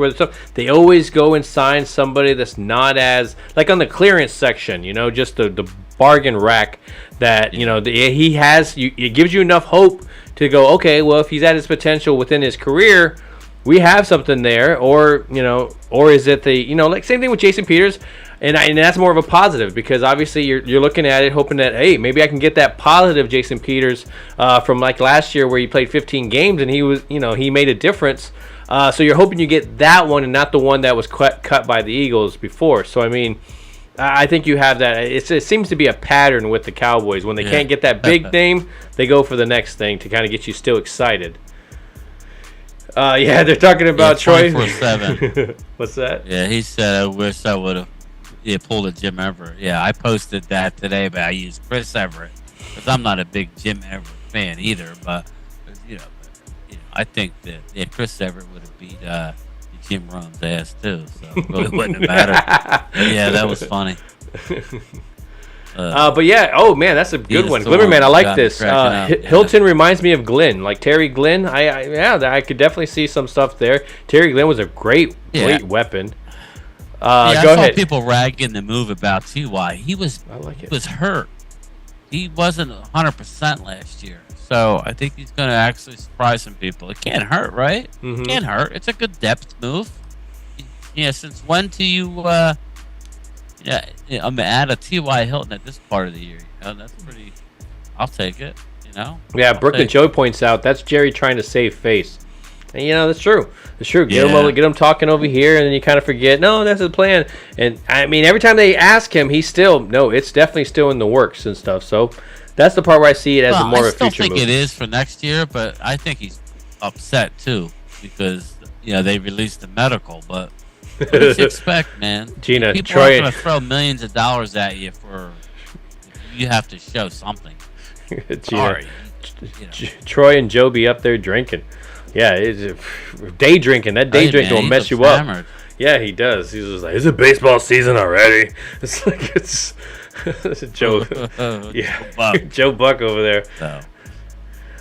they always go and sign somebody that's not as, like on the clearance section, just the bargain rack that he has. It gives you enough hope to go, okay, well, if he's at his potential within his career, we have something there, or is it the like same thing with Jason Peters, and that's more of a positive because obviously you're looking at it hoping that, hey, maybe I can get that positive Jason Peters from like last year where he played 15 games and he was he made a difference. So you're hoping you get that one and not the one that was cut by the Eagles before. So I mean, I think you have that. It seems to be a pattern with the Cowboys. When they can't get that big name, they go for the next thing to kind of get you still excited. They're talking about Troy. 24/7. What's that? Yeah, he said, I wish I would have pulled a Jim Everett. Yeah, I posted that today, but I used Chris Everett because I'm not a big Jim Everett fan either. But I think that Chris Everett would have beat Jim Rome's ass too, so it really wouldn't have mattered. Yeah, that was funny. But yeah, oh man, that's a good one. Glimmerman, I like this. Hilton reminds me of Glenn, like Terry Glenn. I could definitely see some stuff there. Terry Glenn was a great weapon. I go saw ahead. people ragging the move about T.Y. He was hurt. He wasn't 100% last year. So I think he's going to actually surprise some people. It can't hurt, right? Mm-hmm. It can't hurt. It's a good depth move. Yeah, since when do you I'm add a T.Y. Hilton at this part of the year? That's pretty. I'll take it. Yeah, Brooklyn Joe points out that's Jerry trying to save face. And that's true. It's true. Get him talking over here, and then you kind of forget. No, that's the plan. And I mean, every time they ask him, he's still it's definitely still in the works and stuff. So that's the part where I see it as more of a future move. I still think it is for next year, but I think he's upset too because they released the medical. But what do you expect, man? Gina, people Troy, are going to throw millions of dollars at you for you have to show something. Sorry, Troy and Joe be up there drinking. Yeah, it's day drinking. That day drinking will mess you hammered. up. Yeah, he does. He's just like, is it baseball season already? It's like it's Joe. Joe Buck over there. So.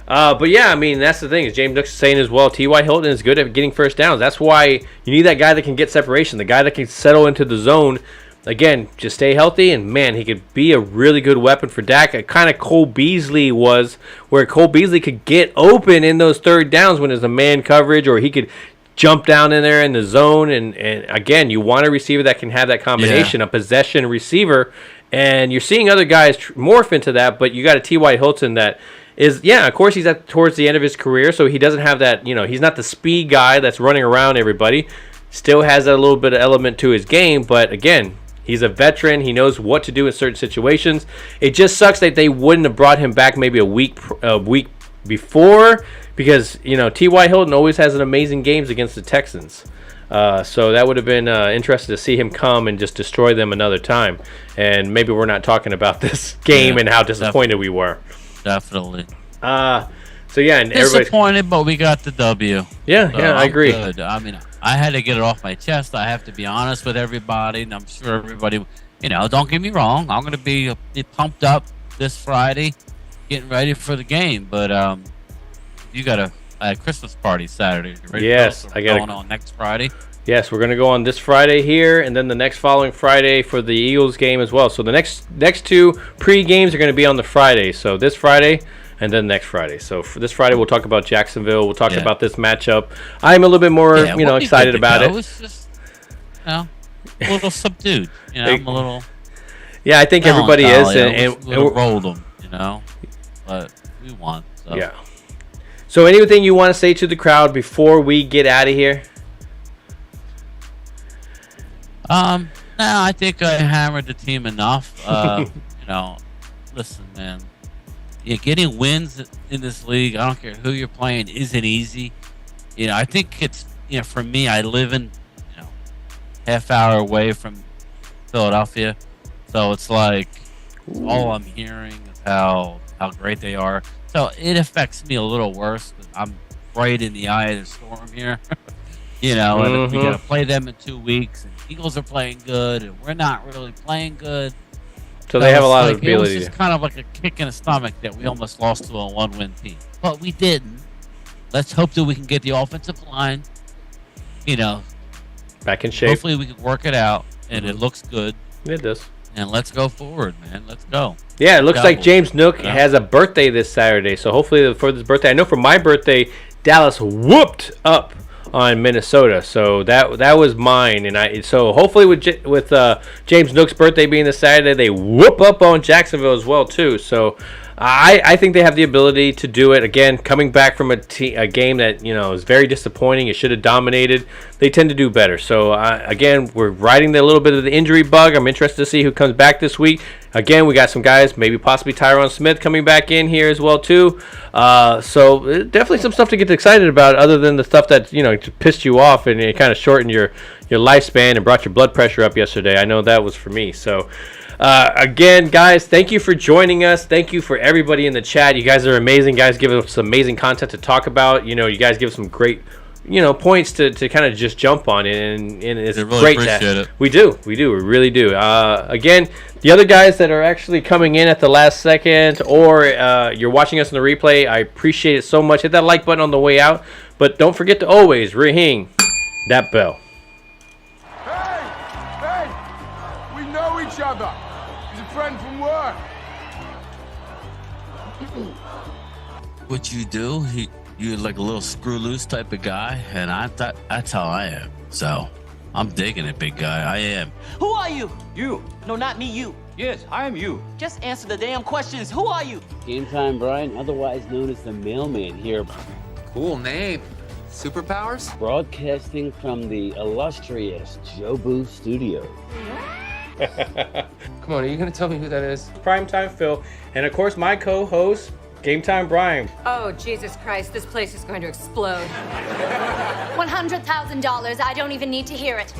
But yeah, I mean that's the thing. Is James Duck's saying as well. T.Y. Hilton is good at getting first downs. That's why you need that guy that can get separation, the guy that can settle into the zone. Again, just stay healthy, and man, he could be a really good weapon for Dak. Kind of Cole Beasley was, where Cole Beasley could get open in those third downs when there's a man coverage, or he could jump down in there in the zone. And again, you want a receiver that can have that combination, a possession receiver. And you're seeing other guys morph into that, but you got a T.Y. Hilton that is, of course, he's towards the end of his career, so he doesn't have that, he's not the speed guy that's running around everybody. Still has that little bit of element to his game, but again, he's a veteran. He knows what to do in certain situations. It just sucks that they wouldn't have brought him back maybe a week before because, T.Y. Hilton always has an amazing games against the Texans. So that would have been interesting to see him come and just destroy them another time. And maybe we're not talking about this game and how disappointed we were. Definitely. So yeah, and disappointed, but we got the W. Yeah, so I agree. Good. I mean, I had to get it off my chest. I have to be honest with everybody, and I'm sure everybody, don't get me wrong. I'm going to be pumped up this Friday, getting ready for the game. But you got a Christmas party Saturday. Ready? Yes, I got going on next Friday. Yes, we're going to go on this Friday here, and then the next following Friday for the Eagles game as well. So the next two pre-games are going to be on the Friday. So this Friday and then next Friday. So for this Friday, we'll talk about Jacksonville. We'll talk about this matchup. I'm a little bit more, excited about it. It's just, a little subdued. I'm a little. Yeah, I think everybody is, and we rolled them, but we won. So. Yeah. So anything you want to say to the crowd before we get out of here? No, I think I hammered the team enough. Listen, man. Getting wins in this league, I don't care who you're playing, isn't easy. I think it's, for me, I live in, half hour away from Philadelphia. So it's like, all I'm hearing is how great they are. So it affects me a little worse because I'm right in the eye of the storm here. And we got to play them in 2 weeks. And Eagles are playing good, and we're not really playing good. So they have a lot of ability. It was just kind of like a kick in the stomach that we almost lost to a one-win team. But we didn't. Let's hope that we can get the offensive line, back in shape. Hopefully we can work it out, and it looks good. It does. And let's go forward, man. Let's go. Yeah, it looks like Cowboys. James Nook Yeah. has a birthday this Saturday. So hopefully for this birthday, I know for my birthday, Dallas whooped up on Minnesota. So that was mine, and so hopefully with James Nook's birthday being this Saturday, they whoop up on Jacksonville as well too. So I think they have the ability to do it again. Coming back from a game that is very disappointing, it should have dominated. They tend to do better. So again, we're riding a little bit of the injury bug. I'm interested to see who comes back this week. Again, we got some guys, maybe possibly Tyron Smith coming back in here as well too. So definitely some stuff to get excited about, other than the stuff that pissed you off and it kind of shortened your lifespan and brought your blood pressure up yesterday. I know that was for me. So again, guys, thank you for joining us. Thank you for everybody in the chat. You guys are amazing. Guys give us amazing content to talk about. You guys give some great points to kind of just jump on, and it's really great. appreciate it. We really do. Again, the other guys that are actually coming in at the last second, or you're watching us in the replay, I appreciate it so much. Hit that like button on the way out, but don't forget to always ring that bell. Hey, we know each other. He's a friend from work. What you do, you're like a little screw loose type of guy, and that's how I am. So I'm digging it, big guy. I am. Who are you? You. No, not me, you. Yes, I am you. Just answer the damn questions. Who are you? GameTime Bryan, otherwise known as the mailman here, Cool name. Superpowers? broadcasting from the illustrious Jobu Studios. Come on, are you gonna tell me who that is? Primetime Phil, and of course my co-host, GameTime Bryan. Oh, Jesus Christ, this place is going to explode. $100,000, I don't even need to hear it.